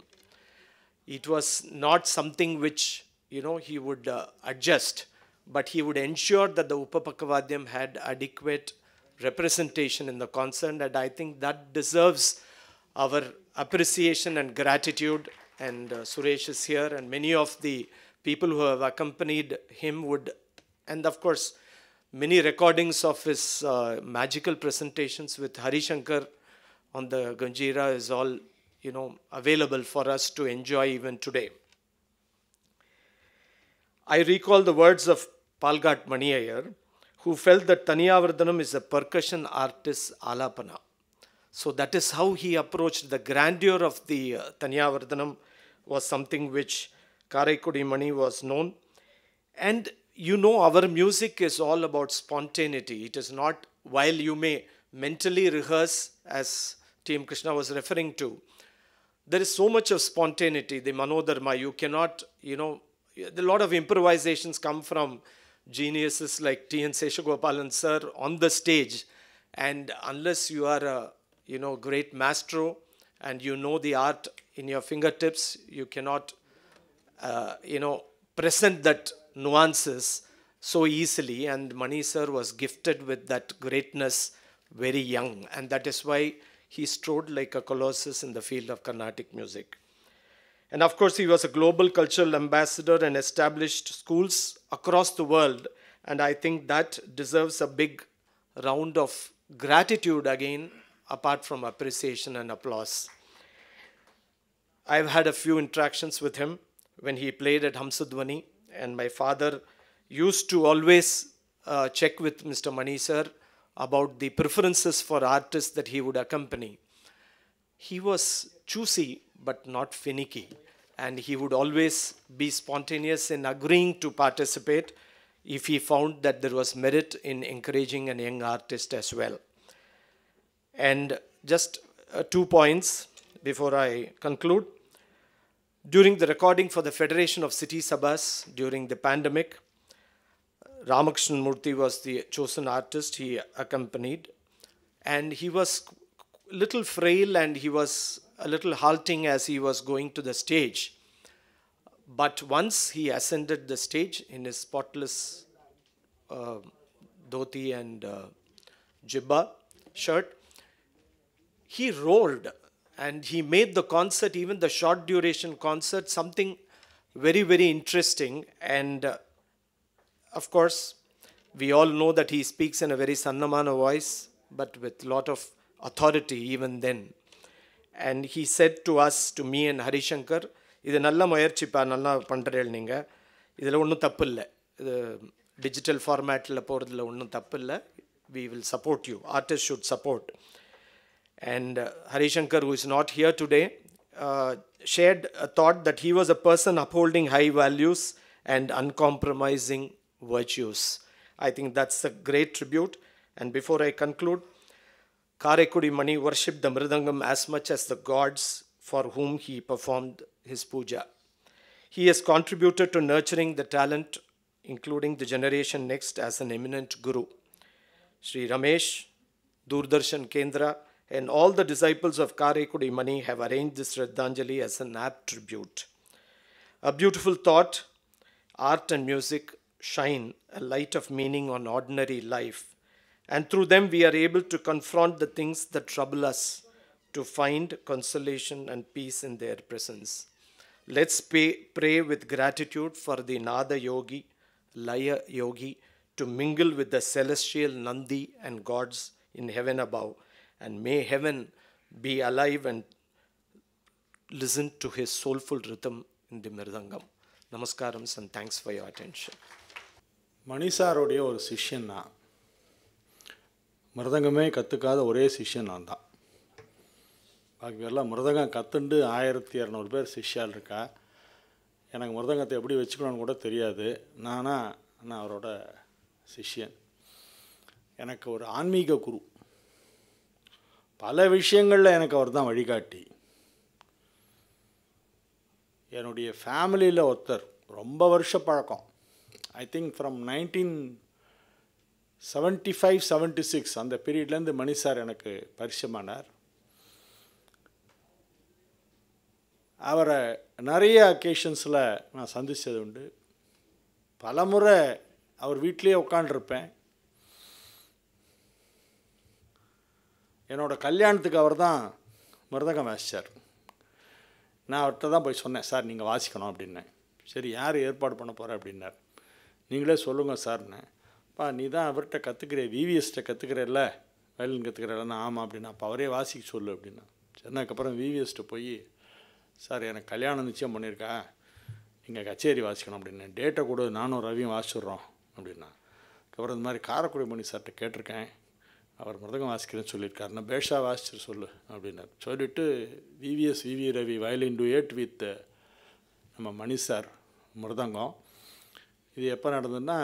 It was not something which, he would adjust, but he would ensure that the Upapakavadyam had adequate representation in the concert, and I think that deserves our appreciation and gratitude. And Suresh is here, and many of the people who have accompanied him would, and of course, many recordings of his magical presentations with Hari Shankar on the Ganjira is all, available for us to enjoy even today. I recall the words of Palghat Mani Iyer, who felt that Taniyavardhanam is a percussion artist's alapana. So that is how he approached the grandeur of the Taniyavardhanam, was something which Karaikudi Mani was known. And our music is all about spontaneity. It is not, while you may mentally rehearse, as Team Krishna was referring to, there is so much of spontaneity, the Manodharma. You cannot, a lot of improvisations come from geniuses like T.N. Seshagopalan sir on the stage. And unless you are a, great maestro and you know the art in your fingertips, you cannot present that nuances so easily, and Mani sir was gifted with that greatness very young, and that is why he strode like a colossus in the field of Carnatic music. And of course, he was a global cultural ambassador and established schools across the world, and I think that deserves a big round of gratitude again, apart from appreciation and applause. I've had a few interactions with him when he played at Hamsadwani, and my father used to always check with Mr. Mani sir about the preferences for artists that he would accompany. He was choosy but not finicky, and he would always be spontaneous in agreeing to participate if he found that there was merit in encouraging a young artist as well. And just 2 points before I conclude. During the recording for the Federation of City Sabhas during the pandemic, Ramakrishnan Murthy was the chosen artist he accompanied, and he was a little frail and he was a little halting as he was going to the stage. But once he ascended the stage in his spotless dhoti and jibba shirt, he roared, and he made the concert, even the short duration concert, something very, very interesting. And of course, we all know that he speaks in a very Sannamana voice, but with a lot of authority even then. And he said to us, to me and Harishankar, இது நல்ல முயற்சிப்பா, நல்லா பண்ணுறேன் நீங்கள், இதில் ஒன்றும் தப்பு இல்லை, இது டிஜிட்டல் ஃபார்மேட்டில் போகிறதுல ஒன்றும் தப்பு இல்லை, we will support you, artists should support. And Harishankar, who is not here today, shared a thought that he was a person upholding high values and uncompromising virtues. I think that's a great tribute. And before I conclude, Karaikudi Mani worshipped the Mridangam as much as the gods for whom he performed his puja. He has contributed to nurturing the talent, including the generation next, as an eminent guru. Sri Ramesh, Doordarshan Kendra, and all the disciples of Karaikudi Mani have arranged this Shraddhanjali as an apt tribute. A beautiful thought: art and music shine a light of meaning on ordinary life, and through them we are able to confront the things that trouble us, to find consolation and peace in their presence. Let's pray with gratitude for the Nada Yogi, Laya Yogi, to mingle with the celestial Nandi and gods in heaven above, and may heaven be alive and listen to his soulful rhythm in the Mirdangam. Namaskarams and thanks for your attention.
மணிசாரோடைய ஒரு சிஷ்யன் நான். மிருதங்கமே கற்றுக்காத ஒரே சிஷ்யன் நான் தான். பாக்கி எல்லாம் மிருதங்கம் கற்றுண்டு 1200 பேர் சிஷ்யால் இருக்கா. எனக்கு மிருதங்கத்தை எப்படி வச்சுக்கணும்னு கூட தெரியாது. நான் அவரோட சிஷ்யன். எனக்கு ஒரு ஆன்மீக குரு. பல விஷயங்களில் எனக்கு அவர் தான் வழிகாட்டி. என்னுடைய ஃபேமிலியில் ஒருத்தர் ரொம்ப வருஷ பழக்கம். ஐ திங்க் ஃப்ரம் 1975-76 அந்த பீரியட்லேருந்து மணி சார் எனக்கு பரிச்சயமானார். அவரை நிறைய அக்கேஷன்ஸில் நான் சந்தித்தது உண்டு. பல முறை அவர் வீட்டிலே உட்காண்டிருப்பேன். என்னோடய கல்யாணத்துக்கு அவர் தான் மிருதங்கம் வாசித்தார். நான் அவர்கிட்ட தான் போய் சொன்னேன், சார் நீங்கள் வாசிக்கணும் அப்படின்னேன். சரி, யார் ஏற்பாடு பண்ண போகிற அப்படின்னார். நீங்களே சொல்லுங்கள் சார்னேன். அப்பா நீ தான் அவர்கிட்ட கற்றுக்கிற, விவிஎஸ்கிட்ட கற்றுக்கிறல்ல, வயலின் கற்றுக்கிறல்லன்னா. ஆமாம் அப்படின்னா, அப்போ அவரே வாசிக்க சொல்லு அப்படின்னா. சொன்னதுக்கப்புறம் விவிஎஸ்கிட்ட போய், சார் எனக்கு கல்யாணம் நிச்சயம் பண்ணியிருக்கா, நீங்கள் கச்சேரி வாசிக்கணும் அப்படின்னேன். டேட்டை கொடு, நானும் ரவியும் வாசிச்சுட்றோம் அப்படின்னா. அதுக்கப்புறம் இந்த மாதிரி காரைக்குடி மணி சார்கிட்ட கேட்டிருக்கேன், அவர் மிருதங்கம் வாசிக்கிறேன்னு சொல்லியிருக்காரு, நான் பேஷா வாசிச்சுட்டு சொல்லு அப்படின்னார். சொல்லிவிட்டு VVS VV Ravi violin duet with நம்ம மணி சார் மிருதங்கம். இது எப்போ நடந்ததுன்னா,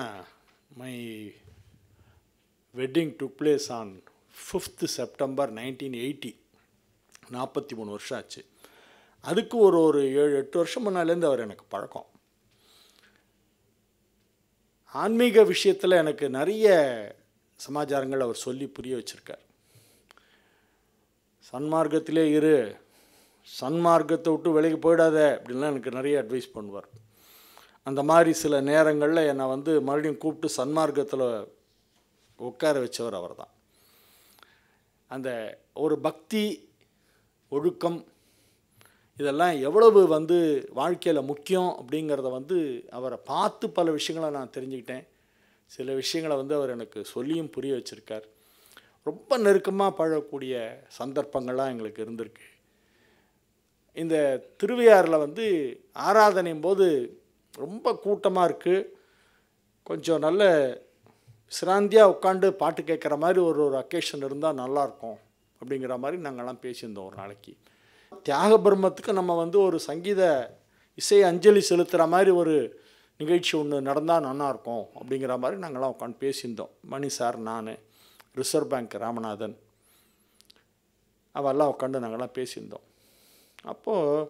my wedding took place on 5th September 1980. 43 வருஷம் ஆச்சு. அதுக்கு ஒரு 7-8 வருஷம் முன்னாலேருந்து அவர் எனக்கு பழக்கம். ஆன்மீக விஷயத்தில் எனக்கு நிறைய சமாச்சாரங்கள் அவர் சொல்லி புரிய வச்சுருக்கார். சன்மார்க்கத்திலே இரு, சன்மார்க்கத்தை விட்டு விலகி போயிடாத அப்படின்லாம் எனக்கு நிறைய அட்வைஸ் பண்ணுவார்.
அந்த மாதிரி சில நேரங்களில் என்னை வந்து மறுபடியும் கூப்பிட்டு சன்மார்க்கத்தில் உட்கார வச்சவர் அவர் தான். அந்த ஒரு பக்தி, ஒழுக்கம் இதெல்லாம் எவ்வளவு வந்து வாழ்க்கையில் முக்கியம் அப்படிங்கிறத வந்து அவரை பார்த்து பல விஷயங்களை நான் தெரிஞ்சுக்கிட்டேன். சில விஷயங்களை வந்து அவர் எனக்கு சொல்லியும் புரிய வச்சுருக்கார். ரொம்ப நெருக்கமாக பழகக்கூடிய சந்தர்ப்பங்கள்லாம் எங்களுக்கு இருந்திருக்கு. இந்த திருவையாறில் வந்து ஆராதனையும் போது ரொம்ப கூட்டமாக இருக்குது. கொஞ்சம் நல்ல விசிராந்தியாக உட்காந்து பாட்டு கேட்குற மாதிரி ஒரு அக்கேஷன் இருந்தால் நல்லாயிருக்கும் அப்படிங்கிற மாதிரி நாங்கள்லாம் பேசியிருந்தோம் ஒரு நாளைக்கு. தியாக பிரம்மத்துக்கு நம்ம வந்து ஒரு சங்கீத இசை அஞ்சலி செலுத்துகிற மாதிரி ஒரு நிகழ்ச்சி ஒன்று நடந்தால் நல்லாயிருக்கும் அப்படிங்கிற மாதிரி நாங்கள்லாம் உட்காந்து பேசியிருந்தோம். மணி சார், நான், ரிசர்வ் பேங்க் ராமநாதன் அவெல்லாம் உட்காந்து நாங்கள்லாம் பேசியிருந்தோம். அப்போது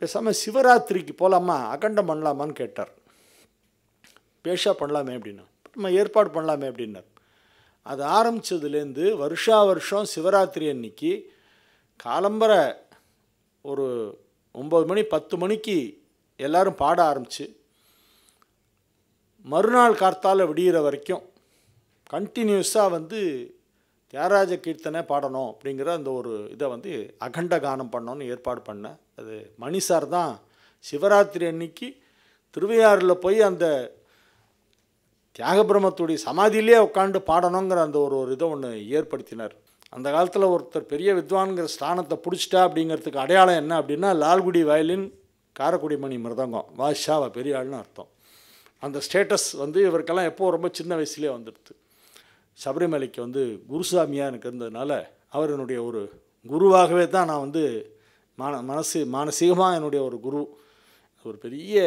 பேசாமல் சிவராத்திரிக்கு போகலாமா, அகண்டம் பண்ணலாமான்னு கேட்டார். பேஷா பண்ணலாமே அப்படின்னா, நம்ம ஏற்பாடு பண்ணலாமே அப்படின்னார். அது ஆரம்பித்ததுலேருந்து வருஷா வருஷம் சிவராத்திரி அன்னைக்கு காலம்பரை ஒரு 9 மணி 10 மணிக்கு எல்லோரும் பாட ஆரம்பித்து மறுநாள் கார்த்தால விடிகிற வரைக்கும் கண்டினியூஸாக வந்து தியாகராஜ கீர்த்தனை பாடணும் அப்படிங்கிற அந்த ஒரு இதை வந்து அகண்ட கானம் பண்ணோன்னு ஏற்பாடு பண்ணேன். அது மணி சார் தான் சிவராத்திரி அன்னைக்கு திருவையாறில் போய் அந்த தியாகபிரமத்துடைய சமாதியிலே உட்காந்து பாடணுங்கிற அந்த ஒரு இதை ஒன்று ஏற்படுத்தினார். அந்த காலத்தில் ஒருத்தர் பெரிய வித்வான்கிற ஸ்தானத்தை பிடிச்சிட்டா அப்படிங்கிறதுக்கு அடையாளம் என்ன அப்படின்னா, லால்குடி வயலின், காரைக்குடி மணி மிருதங்கம் வாஷாவை பெரிய ஆள்னு அர்த்தம். அந்த ஸ்டேட்டஸ் வந்து இவருக்கெல்லாம் எப்போது ரொம்ப சின்ன வயசுலேயே வந்துடுது. சபரிமலைக்கு வந்து குருசாமியாக எனக்கு இருந்ததுனால அவர் என்னுடைய ஒரு குருவாகவே தான் நான் வந்து மானசீகமாக என்னுடைய ஒரு குரு. ஒரு பெரிய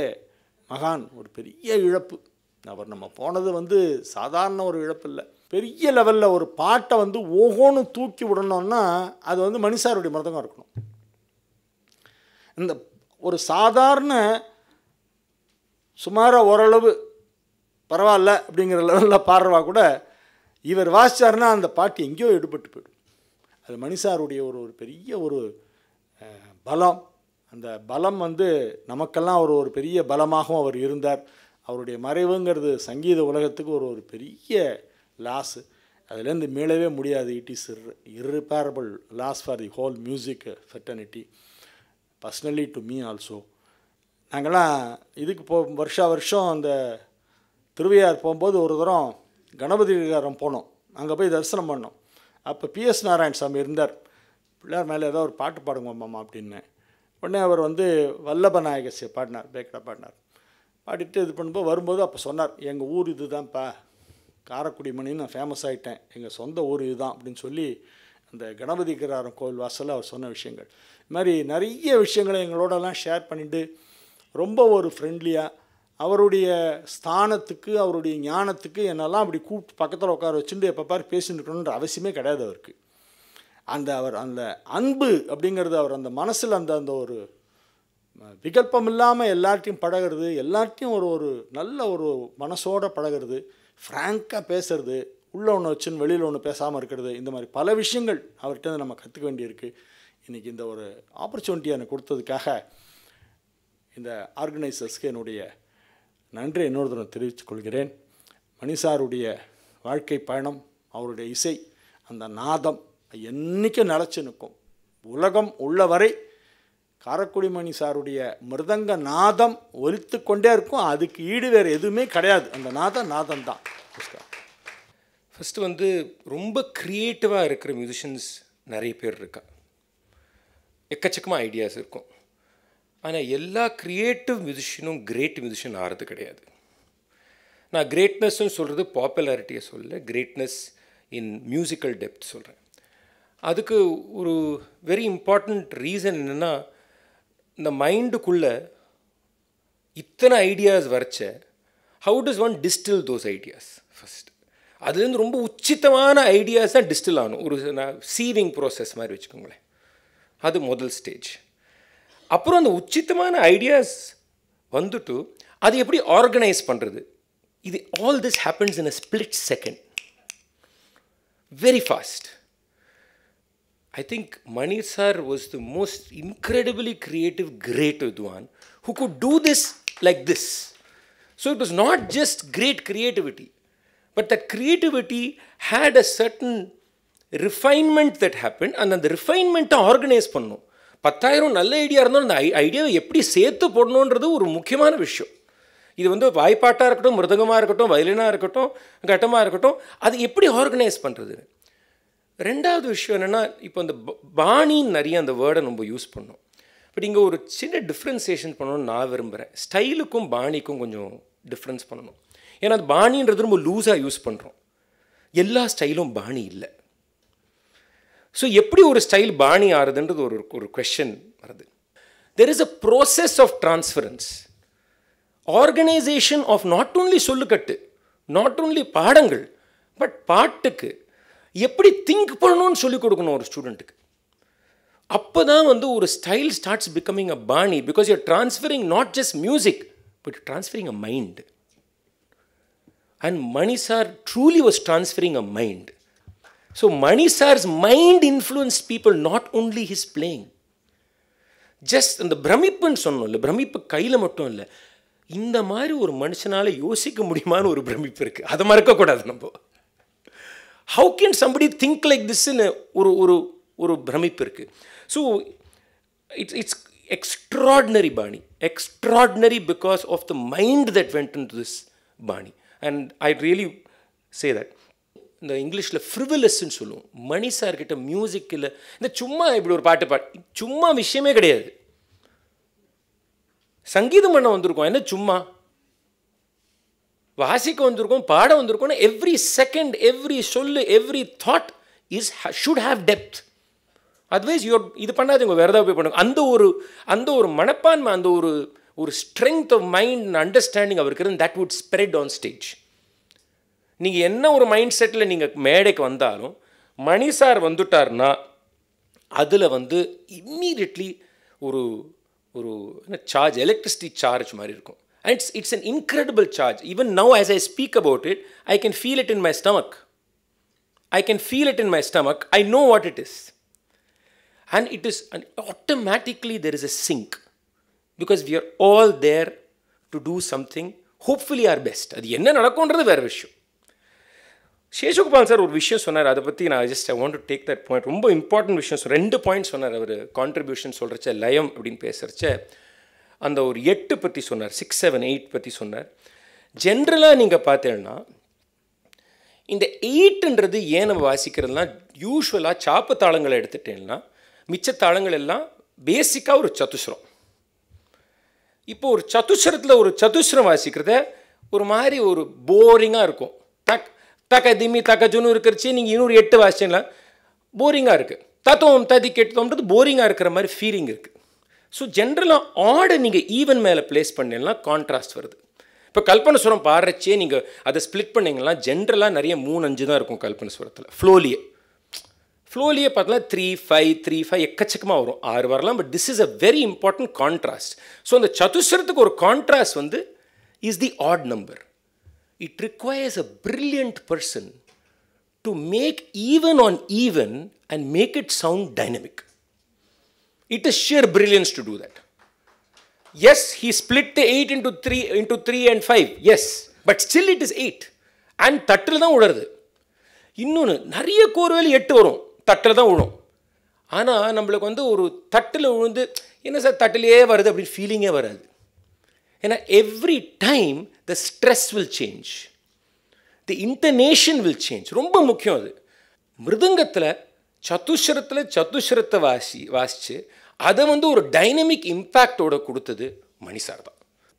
மகான், ஒரு பெரிய இழப்பு. அவர் நம்ம போனது வந்து சாதாரண ஒரு இழப்பு இல்லை. பெரிய லெவலில் ஒரு பாட்டை வந்து ஓஹோன்னு தூக்கி விடணும்னா அது வந்து மணிசாருடைய மிருதங்கம் இருக்கணும். இந்த ஒரு சாதாரண சுமாராக ஓரளவு பரவாயில்ல அப்படிங்கிற லெவலில் பாடுறவா கூட இவர் வாசிச்சாருன்னா அந்த பாட்டு எங்கேயோ எடுபட்டு போயிடும். அது மணிசாருடைய ஒரு பெரிய ஒரு பலம். அந்த பலம் வந்து நமக்கெல்லாம் ஒரு பெரிய பலமாகவும் அவர் இருந்தார். அவருடைய மறைவுங்கிறது சங்கீத உலகத்துக்கு ஒரு பெரிய லாஸு. அதுலேருந்து மீளவே முடியாது. It is irreparable loss for the whole music fraternity, personally to me also. நாங்கள்லாம் இதுக்கு வருஷா வருஷம் அந்த திருவையார் போகும்போது ஒரு தரம் கணபதி விகாரம் போனோம். அங்கே போய் தரிசனம் பண்ணோம். அப்போ PS நாராயணசாமி இருந்தார். பிள்ளையார் மேலே ஏதோ ஒரு பாட்டு பாடுங்க மாமா அப்படின்னு. உடனே அவர் வந்து வல்லப நாயகசியை பாடினார், பேக்கடா பாடினார். பாடிட்டு இது பண்ணும்போது வரும்போது அப்போ சொன்னார், எங்கள் ஊர் இது தான்ப்பா, காரைக்குடி மணின்னு நான் ஃபேமஸ் ஆகிட்டேன், எங்கள் சொந்த ஊர் இதுதான் அப்படின்னு சொல்லி அந்த கணபதி கிராரம் கோவில் வாசலில் அவர் சொன்ன விஷயங்கள். இது மாதிரி நிறைய விஷயங்களை எங்களோடலாம் ஷேர் பண்ணிவிட்டு ரொம்ப ஒரு ஃப்ரெண்ட்லியாக அவருடைய ஸ்தானத்துக்கு அவருடைய ஞானத்துக்கு என்னெல்லாம் அப்படி கூப்பிட்டு பக்கத்தில் உட்கார வச்சுட்டு எப்போ பாரு பேசிட்டுருக்கணுன்ற அவசியமே கிடையாது அவருக்கு. அவர் அந்த அன்பு அப்படிங்கிறது அவர் அந்த மனசில் அந்த ஒரு விகல்பம் இல்லாமல் எல்லார்ட்டையும் பழகிறது, எல்லார்ட்டையும் ஒரு நல்ல ஒரு மனசோடு பழகிறது, ஃப்ராங்காக பேசுறது, உள்ளே ஒன்று வச்சுன்னு வெளியில் ஒன்று பேசாமல் இருக்கிறது, இந்த மாதிரி பல விஷயங்கள் அவர்கிட்ட நம்ம கற்றுக்க வேண்டியிருக்கு. இன்றைக்கி இந்த ஒரு ஆப்பர்ச்சுனிட்டி எனக்கு கொடுத்ததுக்காக இந்த ஆர்கனைசர்ஸ்க்கு என்னுடைய நன்றி இன்னொரு தடவை தெரிவித்துக் கொள்கிறேன். மணிசாருடைய வாழ்க்கை பயணம், அவருடைய இசை, அந்த நாதம் என்றைக்கும் நிலச்சி நிற்கும். உலகம் உள்ளவரை காரைக்குடி மணி சாருடைய மிருதங்க நாதம் ஒலித்து கொண்டே இருக்கும். அதுக்கு ஈடு வேறு எதுவுமே கிடையாது. அந்த நாதம் தான்.
ஃபஸ்ட்டு வந்து ரொம்ப க்ரியேட்டிவாக இருக்கிற மியூசிஷியன்ஸ் நிறைய பேர் இருக்கா, எக்கச்சக்கமாக ஐடியாஸ் இருக்கும். ஆனால் எல்லா க்ரியேட்டிவ் மியூசிஷியனும் கிரேட் மியூசிஷியன் ஆகிறது கிடையாது. நான் கிரேட்னஸ்ன்னு சொல்கிறது பாப்புலாரிட்டியை சொல்ல, கிரேட்னஸ் இன் மியூசிக்கல் டெப்த் சொல்கிறேன். அதுக்கு ஒரு வெரி இம்பார்ட்டண்ட் ரீசன் என்னென்னா, இந்த மைண்டுக்குள்ளே இத்தனை ஐடியாஸ் வரைச்ச how does one distil those ideas first. அதுலேருந்து ரொம்ப உச்சிதமான ஐடியாஸ் தான் டிஸ்டில் ஆகணும். ஒரு சீவிங் ப்ராசஸ் மாதிரி வச்சுக்கோங்களேன். அது முதல் ஸ்டேஜ். அப்புறம் அந்த உச்சிதமான ஐடியாஸ் வந்துட்டு அது எப்படி ஆர்கனைஸ் பண்ணுறது, இது all this happens in a split second, very fast. I think Mani sir was the most incredibly creative, great Vidwan who could do this like this. So it was not just great creativity, but that creativity had a certain refinement that happened, and அந்த ரிஃபைன்மெண்ட்டை organise பண்ணணும். 10,000 நல்ல idea இருந்தாலும் அந்த ஐடியாவை எப்படி சேர்த்து போடணுன்றது ஒரு முக்கியமான விஷயம். இது வந்து வாய்ப்பாட்டாக இருக்கட்டும், மிருதங்கமாக இருக்கட்டும், வயலினாக இருக்கட்டும், கட்டமாக இருக்கட்டும், அது எப்படி ஆர்கனைஸ் பண்ணுறது. ரெண்டாவது விஷயம் என்னென்னா, இப்போ அந்த பாணின்னு நிறைய அந்த வேர்டை நம்ம யூஸ் பண்ணோம். பட் இங்கே ஒரு சின்ன டிஃப்ரென்சியேஷன் பண்ணணும்னு நான் விரும்புகிறேன். ஸ்டைலுக்கும் பாணிக்கும் கொஞ்சம் டிஃப்ரென்ஸ் பண்ணணும். ஏன்னா அது பாணின்றது நம்ம லூஸாக யூஸ் பண்ணுறோம். எல்லா ஸ்டைலும் பாணி இல்லை. ஸோ எப்படி ஒரு ஸ்டைல் பாணி ஆறுதுன்றது ஒரு கொஷன் வருது. There is a process of transference, organisation of not only சொல்லுக்கட்டு, நாட் ஓன்லி பாடங்கள், பட் பாட்டுக்கு எப்படி திங்க் பண்ணணும்னு சொல்லிக் கொடுக்கணும் ஒரு ஸ்டூடெண்ட்டுக்கு. அப்போ தான் வந்து ஒரு ஸ்டைல் ஸ்டார்ட்ஸ் பிகமிங் அ பாணி, because you're transferring not just music, but transferring a mind. And Mani sir truly was transferring a mind. So Mani Sar's mind influenced people, not only his playing. Just அந்த பிரமிப்புன்னு சொன்னோம் இல்லை, பிரமிப்பு கையில் மட்டும் இல்லை, இந்த மாதிரி ஒரு மனுஷனால் யோசிக்க முடியுமான்னு ஒரு பிரமிப்பு இருக்குது. அதை மறக்கக்கூடாது நம்ம. How can somebody think like திஸ்ன்னு ஒரு ஒரு ஒரு பிரமிப்பு இருக்குது. ஸோ இட்ஸ் எக்ஸ்ட்ராடினரி பாணி, extraordinary because of the mind that went in to this பாணி. And I really say that. இந்த இங்கிலீஷில் ஃப்ரிவலஸ்ன்னு சொல்லுவோம். மணி சார்கிட்ட மியூசிக்கில் இந்த சும்மா இப்படி ஒரு பாட்டு சும்மா விஷயமே கிடையாது. சங்கீதம் பண்ண வந்திருக்கோம், என்ன சும்மா வாசிக்க வந்திருக்கோம், பாட வந்திருக்கோம்னா எவ்ரி செகண்ட், எவ்ரி சொல்லு, every thought should have depth. Otherwise இது பண்ணாதீங்க, வேறு ஏதாவது போய் பண்ணுங்க. அந்த ஒரு மனப்பான்மை, அந்த ஒரு ஸ்ட்ரென்த் ஆஃப் மைண்ட் அண்டர்ஸ்டாண்டிங் அவருக்கு இருந்து that would spread on stage. நீங்கள் என்ன ஒரு மைண்ட் செட்டில் நீங்கள் மேடைக்கு வந்தாலும் மணி சார் வந்துட்டார்னா அதில் வந்து இம்மீடியட்லி ஒரு ஒரு என்ன சார்ஜ், எலக்ட்ரிசிட்டி சார்ஜ் மாதிரி இருக்கும். And it's an incredible charge. Even now as I speak about it, I can feel it in my stomach. I can feel it in my stomach. I know what it is. And it is, and automatically there is a sync. Because we are all there to do something, hopefully our best. அது என்ன நடக்கும்ன்றது வேறு விஷயம். சேஷகோபால் sir ஒரு விஷயம் சொன்னார், அதை பற்றி நான் I want to take that point. ரொம்ப இம்பார்ட்டன்ட் விஷயம் 2 பாயிண்ட் சொன்னார் அவர். கான்ட்ரிபியூஷன் சொல்கிறச்ச, லயம் அப்படின்னு பேசுகிறச்ச அந்த ஒரு 8 பற்றி சொன்னார், 6, 7, 8 பற்றி சொன்னார். ஜென்ரலாக நீங்கள் பார்த்தேன்னா இந்த 8ன்றது ஏன் நம்ம வாசிக்கிறதுனா, யூஸ்வலாக சாப்பு தாளங்களை எடுத்துட்டேன்னா மிச்ச தாளங்கள் எல்லாம் பேசிக்காக ஒரு சதுஸ்ரம். இப்போ ஒரு சதுஸ்ரத்தில் ஒரு சதுஸ்ரம் வாசிக்கிறத ஒரு மாதிரி ஒரு போரிங்காக இருக்கும். தக்க திம்மி தக்க ஜுன்னு இருக்கிறச்சு நீங்கள் இன்னொரு 8 வாசிச்சீங்களா போரிங்காக இருக்குது. தத்துவம் ததி கெட்டுத்தோம்ன்றது போரிங்காக இருக்கிற மாதிரி ஃபீலிங் இருக்குது. ஸோ ஜென்ரலாக ஆடை நீங்கள் ஈவன் மேலே ப்ளேஸ் பண்ணீங்கன்னா கான்ட்ராஸ்ட் வருது. இப்போ கல்பனஸ்வரம் பாடுறச்சே நீங்கள் அதை ஸ்ப்ளிட் பண்ணிங்கன்னா ஜென்ரலாக நிறைய 3-5 தான் இருக்கும் கல்பனஸ்வரத்தில். ஃப்ளோலியே பார்த்தோன்னா 3-5 3-5 எக்கச்சக்கமாக வரும், 6 வரலாம். But this is a very important contrast. So அந்த சதுஸ்வரத்துக்கு ஒரு கான்ட்ராஸ்ட் வந்து is the odd number. It requires a brilliant person to make even on even and make it sound dynamic. It is sheer brilliance to do that. Yes, he split the 8 into 3 and 5. Yes, but still it is 8. And தட்டில் தான் உழருது. இன்னொன்று நிறைய கோர்வேலி 8 வரும், தட்டில் தான் விழும். ஆனால் நம்மளுக்கு வந்து ஒரு தட்டில் விழுந்து என்ன சார் தட்டிலே வருது அப்படின்னு ஃபீலிங்கே வராது. ஏன்னா every time the stress will change, the intonation will change. ரொம்ப முக்கியம் அது. மிருதங்கத்தில் சதுஸ்ரத்தை வாசித்து அதை வந்து ஒரு டைனமிக் இம்பேக்டோட கொடுத்தது மணிசார் தான்.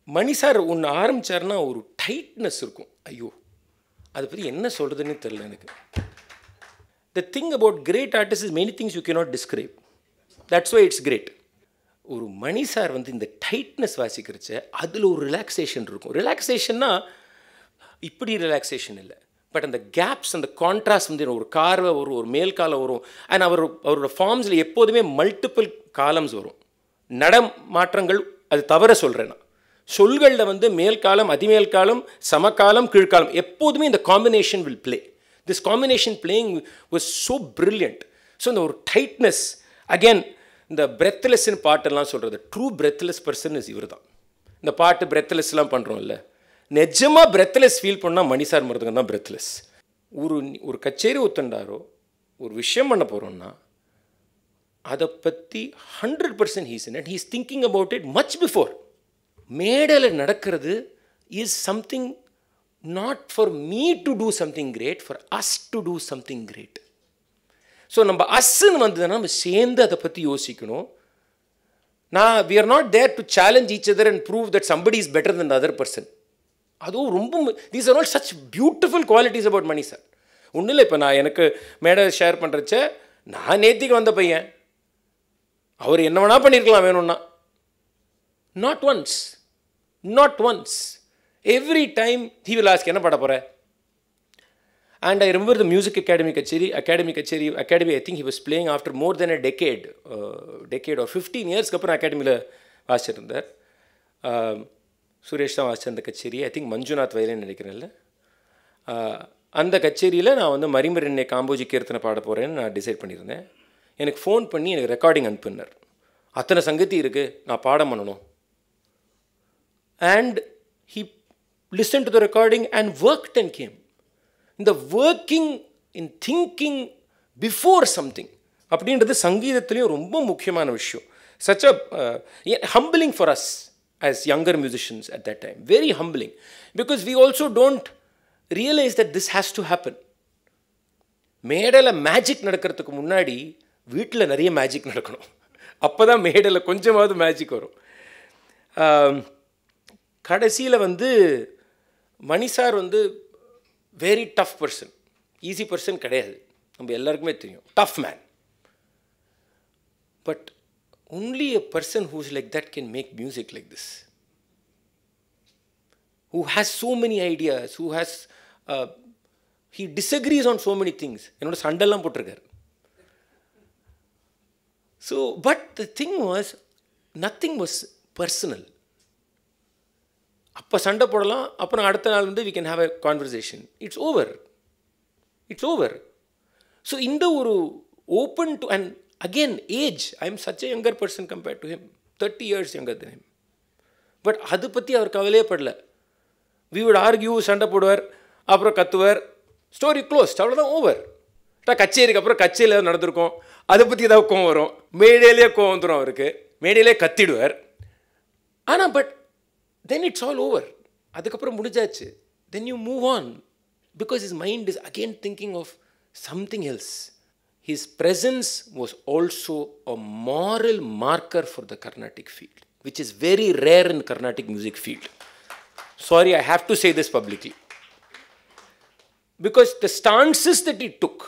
மணிசார் ஒன்று ஆரம்பித்தார்னா ஒரு டைட்னஸ் இருக்கும். ஐயோ அதை பற்றி என்ன சொல்கிறதுன்னு தெரியல எனக்கு. The thing about great artist is many things you cannot describe. That's why it's great. ஒரு மணிசார் வந்து இந்த டைட்னஸ் வாசிக்கிறச்ச அதில் ஒரு ரிலாக்ஸேஷன் இருக்கும். ரிலாக்ஸேஷன்னா இப்படி ரிலாக்ஸேஷன் இல்லை, பட் அந்த கேப்ஸ், அந்த கான்ட்ராஸ்ட் வந்து ஒரு கார்வை வரும், ஒரு மேல் காலம் வரும். அண்ட் அவரோட ஃபார்ம்ஸில் எப்போதுமே மல்டிபிள் காலம்ஸ் வரும். நடமாற்றங்கள் அது தவிர சொல்கிறேன் நான். சொல்களில் வந்து மேல் காலம், அதிமேல் காலம், சமகாலம், கீழ்காலம் எப்போதுமே இந்த combination will play. This combination playing was so brilliant. So இந்த ஒரு டைட்னஸ், அகேன் இந்த பிரெத்லெஸ்ன்னு பாட்டெல்லாம் சொல்கிறது, ட்ரூ பிரெத்லெஸ் பர்சன் இஸ் இவர் தான். இந்த பாட்டு பிரெத்லெஸ்லாம் பண்ணுறோம்ல, நிஜமாக பிரெத்லெஸ் ஃபீல் பண்ணால் மணி சார் மருதகம் தான் பிரெத்லெஸ். ஒரு கச்சேரி ஒத்துண்டாரோ ஒரு விஷயம் பண்ண போகிறோன்னா அதை பற்றி 100% he's in and he's thinking about it much before. மேடையில் நடக்கிறது is something not for me to do something great, for us to do something great. So நம்ம அஸ்ன்னு வந்ததுன்னா நம்ம சேர்ந்து அதை பற்றி யோசிக்கணும். we are not there to challenge each other and prove that somebody is better than the other person. அதுவும் ரொம்ப these are all such beautiful qualities about Mani sir. ஒன்றும் இல்லை, இப்போ நான் எனக்கு மேடை ஷேர் பண்ணுறச்ச நான் நேத்திக்கு வந்த பையன், அவர் என்ன வேணா பண்ணியிருக்கலாம் வேணும்னா. Not once every time he will ask என்ன பாட போகிற. And I remember the music academy, I think he was playing after more than a decade or 15 years அப்புறம் அகாடமியில் வாசிச்சிருந்தார். சுரேஷ் தான் வாசிச்ச அந்த கச்சேரி, ஐ திங்க் மஞ்சுநாத் வயலின் நினைக்கிறேன்ல. அந்த கச்சேரியில் நான் வந்து மரிமரின்னை காம்போஜி கீர்த்தனை பாட போகிறேன்னு நான் டிசைட் பண்ணியிருந்தேன். எனக்கு ஃபோன் பண்ணி எனக்கு ரெக்கார்டிங் அனுப்புனார். அத்தனை சங்கதி இருக்குது, நான் பாடம் பண்ணணும். And he listened to the recording and worked and came. இந்த working in thinking before something அப்படின்றது சங்கீதத்துலேயும் ரொம்ப முக்கியமான விஷயம். Such a humbling for us as younger musicians at that time, very humbling, because we also don't realise that this has to happen. மேடையில் magic நடக்கிறதுக்கு முன்னாடி வீட்டில் நிறைய மேஜிக் நடக்கணும், அப்போ தான் மேடையில் கொஞ்சமாவது மேஜிக் வரும். கடைசியில் வந்து மணி சார் வந்து very tough person, easy person கிடையாது, நம்ம எல்லாருக்குமே தெரியும், tough man. But only a person who's like that can make music like this, who has so many ideas, who has he disagrees on so many things. என்னோட சண்டெல்லாம் போட்டிருக்காரு. So but the thing was nothing was personal. அப்போ சண்டை போடலாம், அப்புறம் அடுத்த நாள் வந்து we can have a conversation. It's over. So இந்த ஒரு open to, and again age, I am such a younger person compared to him, 30 years younger than him. But அது பற்றி அவர் கவலையே படல. We would argue, சண்டை போடுவார், அப்புறம் கத்துவார், ஸ்டோரி க்ளோஸ்ட், அவ்வளோதான், ஓவர். கச்சேரிக்கு அப்புறம் கச்சேரியில் நடந்திருக்கோம், அதை பற்றி ஏதாவது கோவம் வரும், மேடையிலே கோவம் வந்துடும் அவருக்கு, மேடையிலே கத்திடுவார். ஆனால் but then it's all over. அதுக்கப்புறம் முடிஞ்சாச்சு. Then you move on because his mind is again thinking of something else. His presence was also a moral marker for the Carnatic field, which is very rare in Carnatic music field. Sorry, I have to say this publicly. Because the stances that he took,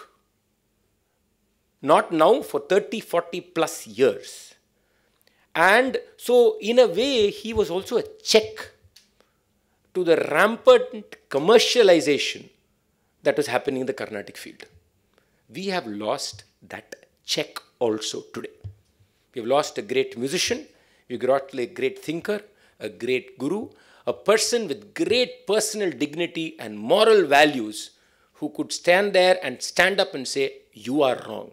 not now, for 30, 40 plus years. And so, in a way, he was also a check to the rampant commercialization that was happening in the Carnatic field. We have lost that check also today. We have lost a great musician, we got a great thinker, a great guru, a person with great personal dignity and moral values who could stand there and stand up and say, you are wrong.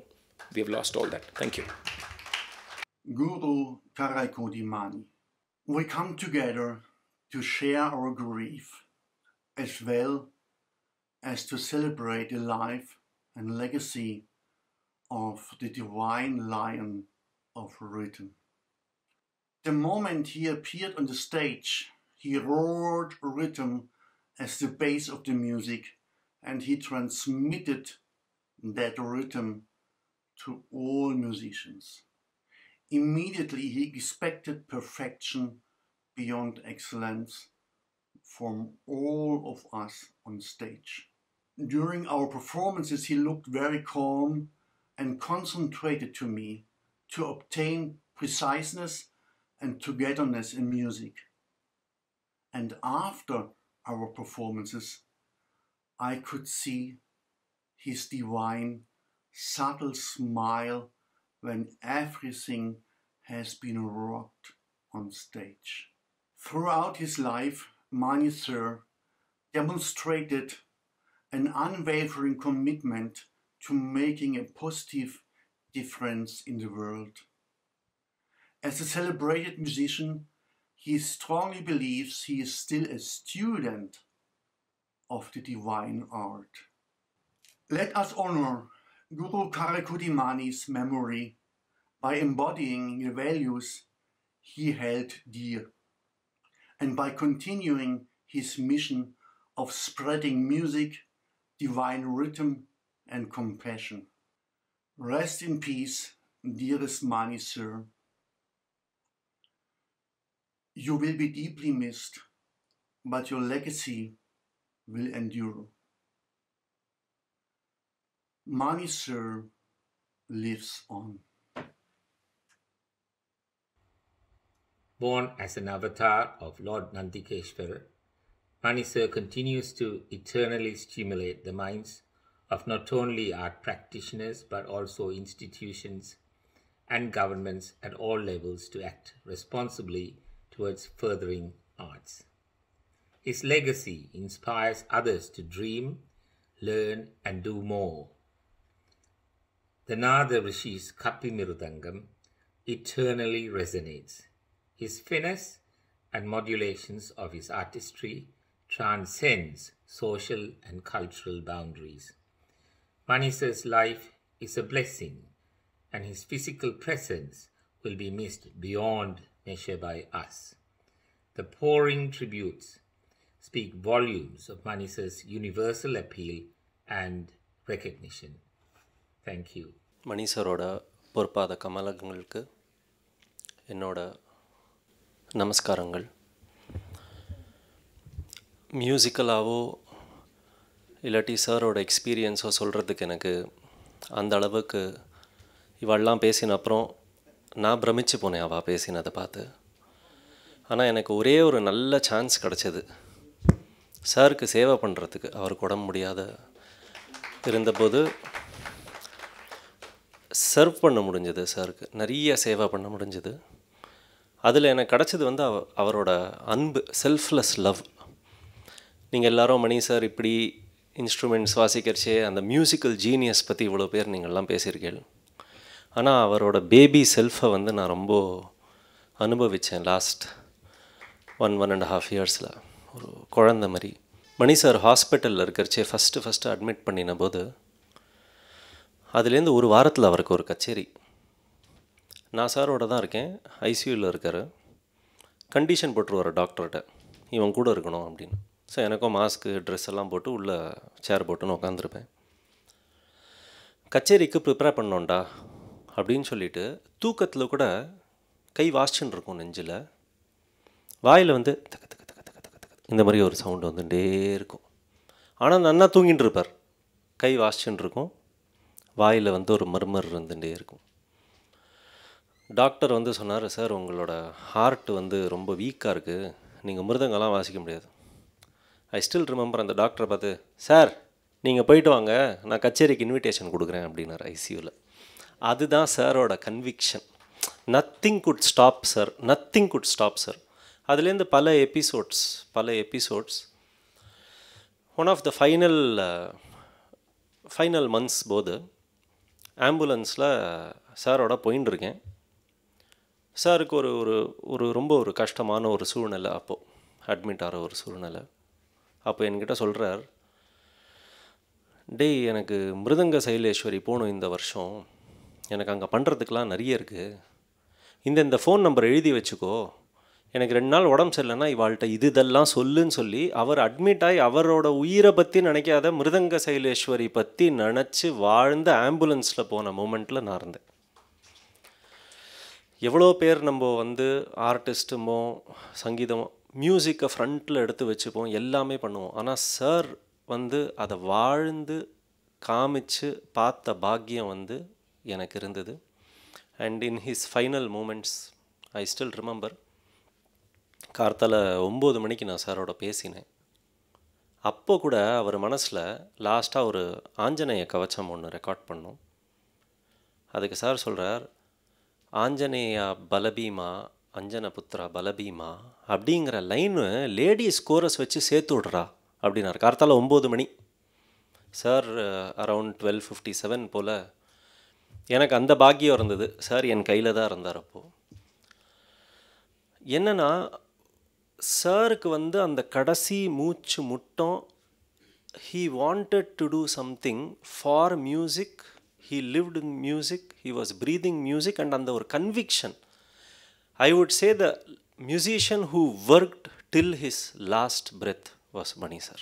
We have lost all that. Thank you.
Guru Karaikudi Mani. We come together to share our grief as well as to celebrate the life and legacy of the divine lion of rhythm. The moment he appeared on the stage, he roared rhythm as the base of the music, and he transmitted that rhythm to all musicians. Immediately he expected perfection beyond excellence from all of us on stage. During our performances he looked very calm and concentrated to me to obtain preciseness and togetherness in music. And after our performances I could see his divine, subtle smile when everything has been rocked on stage. Throughout his life, Mani Sir demonstrated an unwavering commitment to making a positive difference in the world. As a celebrated musician, he strongly believes he is still a student of the divine art. Let us honor Guru Karaikudi Mani's memory by embodying the values he held dear and by continuing his mission of spreading music, divine rhythm, and compassion. Rest in peace, dearest Mani sir. You will be deeply missed, but your legacy will endure. Mani sir lives on.
Born as an avatar of Lord Nandikeshwar, Manisar continues to eternally stimulate the minds of not only art practitioners but also institutions and governments at all levels to act responsibly towards furthering arts. His legacy inspires others to dream, learn, and do more. The Nada Rishi's Kapi Mirudangam eternally resonates. His finesse and modulations of his artistry transcends social and cultural boundaries. Manisar's life is a blessing, and his physical presence will be missed beyond measure by us. The pouring tributes speak volumes of Manisar's universal appeal and recognition. Thank you.
மணிசரோட பொற்பாத கமலங்களுக்கு என்னோட நமஸ்காரங்கள். மியூசிக்கலாவோ இல்லாட்டி சாரோட எக்ஸ்பீரியன்ஸோ சொல்கிறதுக்கு எனக்கு அந்த அளவுக்கு இவெல்லாம் பேசின அப்புறம் நான் பிரமிச்சு போனேன் அவள் பேசினதை பார்த்து. ஆனால் எனக்கு ஒரே ஒரு நல்ல சான்ஸ் கிடச்சிது சாருக்கு சேவை பண்ணுறதுக்கு. அவருக்கு உடம்பு முடியாத இருந்தபோது சர்வ் பண்ண முடிஞ்சது, சாருக்கு நிறைய சேவை பண்ண முடிஞ்சது. அதில் எனக்கு கிடச்சது வந்து அவரோட அன்பு, செல்ஃப்லெஸ் லவ். நீங்கள் எல்லாரும் மணி சார் இப்படி இன்ஸ்ட்ருமெண்ட்ஸ் வாசிக்கிறச்சே அந்த மியூசிக்கல் ஜீனியஸ் பற்றி இவ்வளோ பேர் நீங்கள்லாம் பேசியிருக்கீங்க. ஆனால் அவரோட பேபி செல்ஃபை வந்து நான் ரொம்ப அனுபவித்தேன் லாஸ்ட் 1.5 இயர்ஸில். ஒரு குழந்த மாதிரி. மணி சார் ஹாஸ்பிட்டலில் இருக்கிறச்சே ஃபஸ்ட்டு அட்மிட் பண்ணின போது அதுலேருந்து ஒரு வாரத்தில் அவருக்கு ஒரு கச்சேரி. நான் சாரோட தான் இருக்கேன், ஐசியூவில் இருக்கார். கண்டிஷன் போட்டுருவார் டாக்டர்கிட்ட, இவன் கூட இருக்கணும் அப்படின்னு. ஸோ எனக்கும் மாஸ்க்கு ட்ரெஸ் எல்லாம் போட்டு உள்ளே சேர் போட்டுன்னு உட்காந்துருப்பேன். கச்சேரிக்கு ப்ரிப்பேர் பண்ணோண்டா அப்படின்னு சொல்லிவிட்டு தூக்கத்தில் கூட கை வாசிச்சுன்னு இருக்கும், நெஞ்சில் வாயில் வந்து தக்க தக்க தக்க தக்க தக்க தக்க இந்த மாதிரி ஒரு சவுண்டு வந்துட்டே இருக்கும். ஆனால் நன்னா தூங்கிட்டு இருப்பார், கை வாசிச்சுன்னு இருக்கும், வாயில் வந்து ஒரு மர்மர் இருந்துகிட்டே இருக்கும். டாக்டர் வந்து சொன்னார், சார் உங்களோட ஹார்ட் வந்து ரொம்ப வீக்காக இருக்குது, நீங்கள் மிருதங்கெல்லாம் வாசிக்க முடியாது. ஐ ஸ்டில் ரிமெம்பர் அந்த டாக்டரை பார்த்து, சார் நீங்கள் போயிட்டு வாங்க, நான் கச்சேரிக்கு இன்விடேஷன் கொடுக்குறேன் அப்படின்னார் ஐசியூவில். அதுதான் சாரோட conviction. Nothing good stop sir, nothing good stop sir. அதுலேருந்து பல episodes one of the final months போது ஆம்புலன்ஸில் சாரோட போயின்னு இருக்கேன். சாருக்கு ஒரு ரொம்ப ஒரு கஷ்டமான ஒரு சூழ்நிலை, அப்போது அட்மிட் ஆகிற ஒரு சூழ்நிலை. அப்போ என்கிட்ட சொல்கிறார், டேய் எனக்கு மிருதங்க சைலேஸ்வரி போகணும் இந்த வருஷம், எனக்கு அங்கே பண்ணுறதுக்கெலாம் நிறைய இருக்குது, இந்த ஃபோன் நம்பர் எழுதி வச்சுக்கோ, எனக்கு 2 நாள் உடம்பு சரியில்லைன்னா இவாள்கிட்ட இதெல்லாம் சொல்லுன்னு சொல்லி அவர் அட்மிட் ஆகி அவரோட உயிரை பற்றி நினைக்காத மிருதங்க சைலேஸ்வரி பற்றி நினச்சி வாழ்ந்த ஆம்புலன்ஸில் போன மூமெண்ட்டில் நான் இருந்தேன். எவ்வளோ பேர் நம்ம வந்து ஆர்டிஸ்ட்டுமோ சங்கீதமோ மியூசிக்கை ஃப்ரண்ட்டில் எடுத்து வச்சுப்போம், எல்லாமே பண்ணுவோம். ஆனால் சார் வந்து அதை வாழ்ந்து காமிச்சு பார்த்த பாக்கியம் வந்து எனக்கு இருந்தது. And in his final moments I still remember, கார்த்தால 9 மணிக்கு நான் சாரோட பேசினேன். அப்போ கூட அவர் மனசில் லாஸ்ட்டாக ஒரு ஆஞ்சநேய கவச்சம் ஒன்று ரெக்கார்ட் பண்ணோம். அதுக்கு சார் சொல்கிறார், ஆஞ்சநேயா பலபீமா அஞ்சனபுத்ரா பலபீமா அப்படிங்கிற லைனு லேடிஸ் கோரஸ் வச்சு சேர்த்து விட்றா அப்படின்னார். கார்த்தால 9 மணி. சார் அரவுண்ட் 12:57 போல் எனக்கு அந்த பாக்கியம் இருந்தது. சார் என் கையில் தான் இருந்தார். அப்போது என்னென்னா சாருக்கு வந்து அந்த கடைசி மூச்சு Muttam he wanted to do something for music. He lived in music. He was breathing music, and அந்த ஒரு conviction. I would say the musician who worked till his last breath was Mani sir.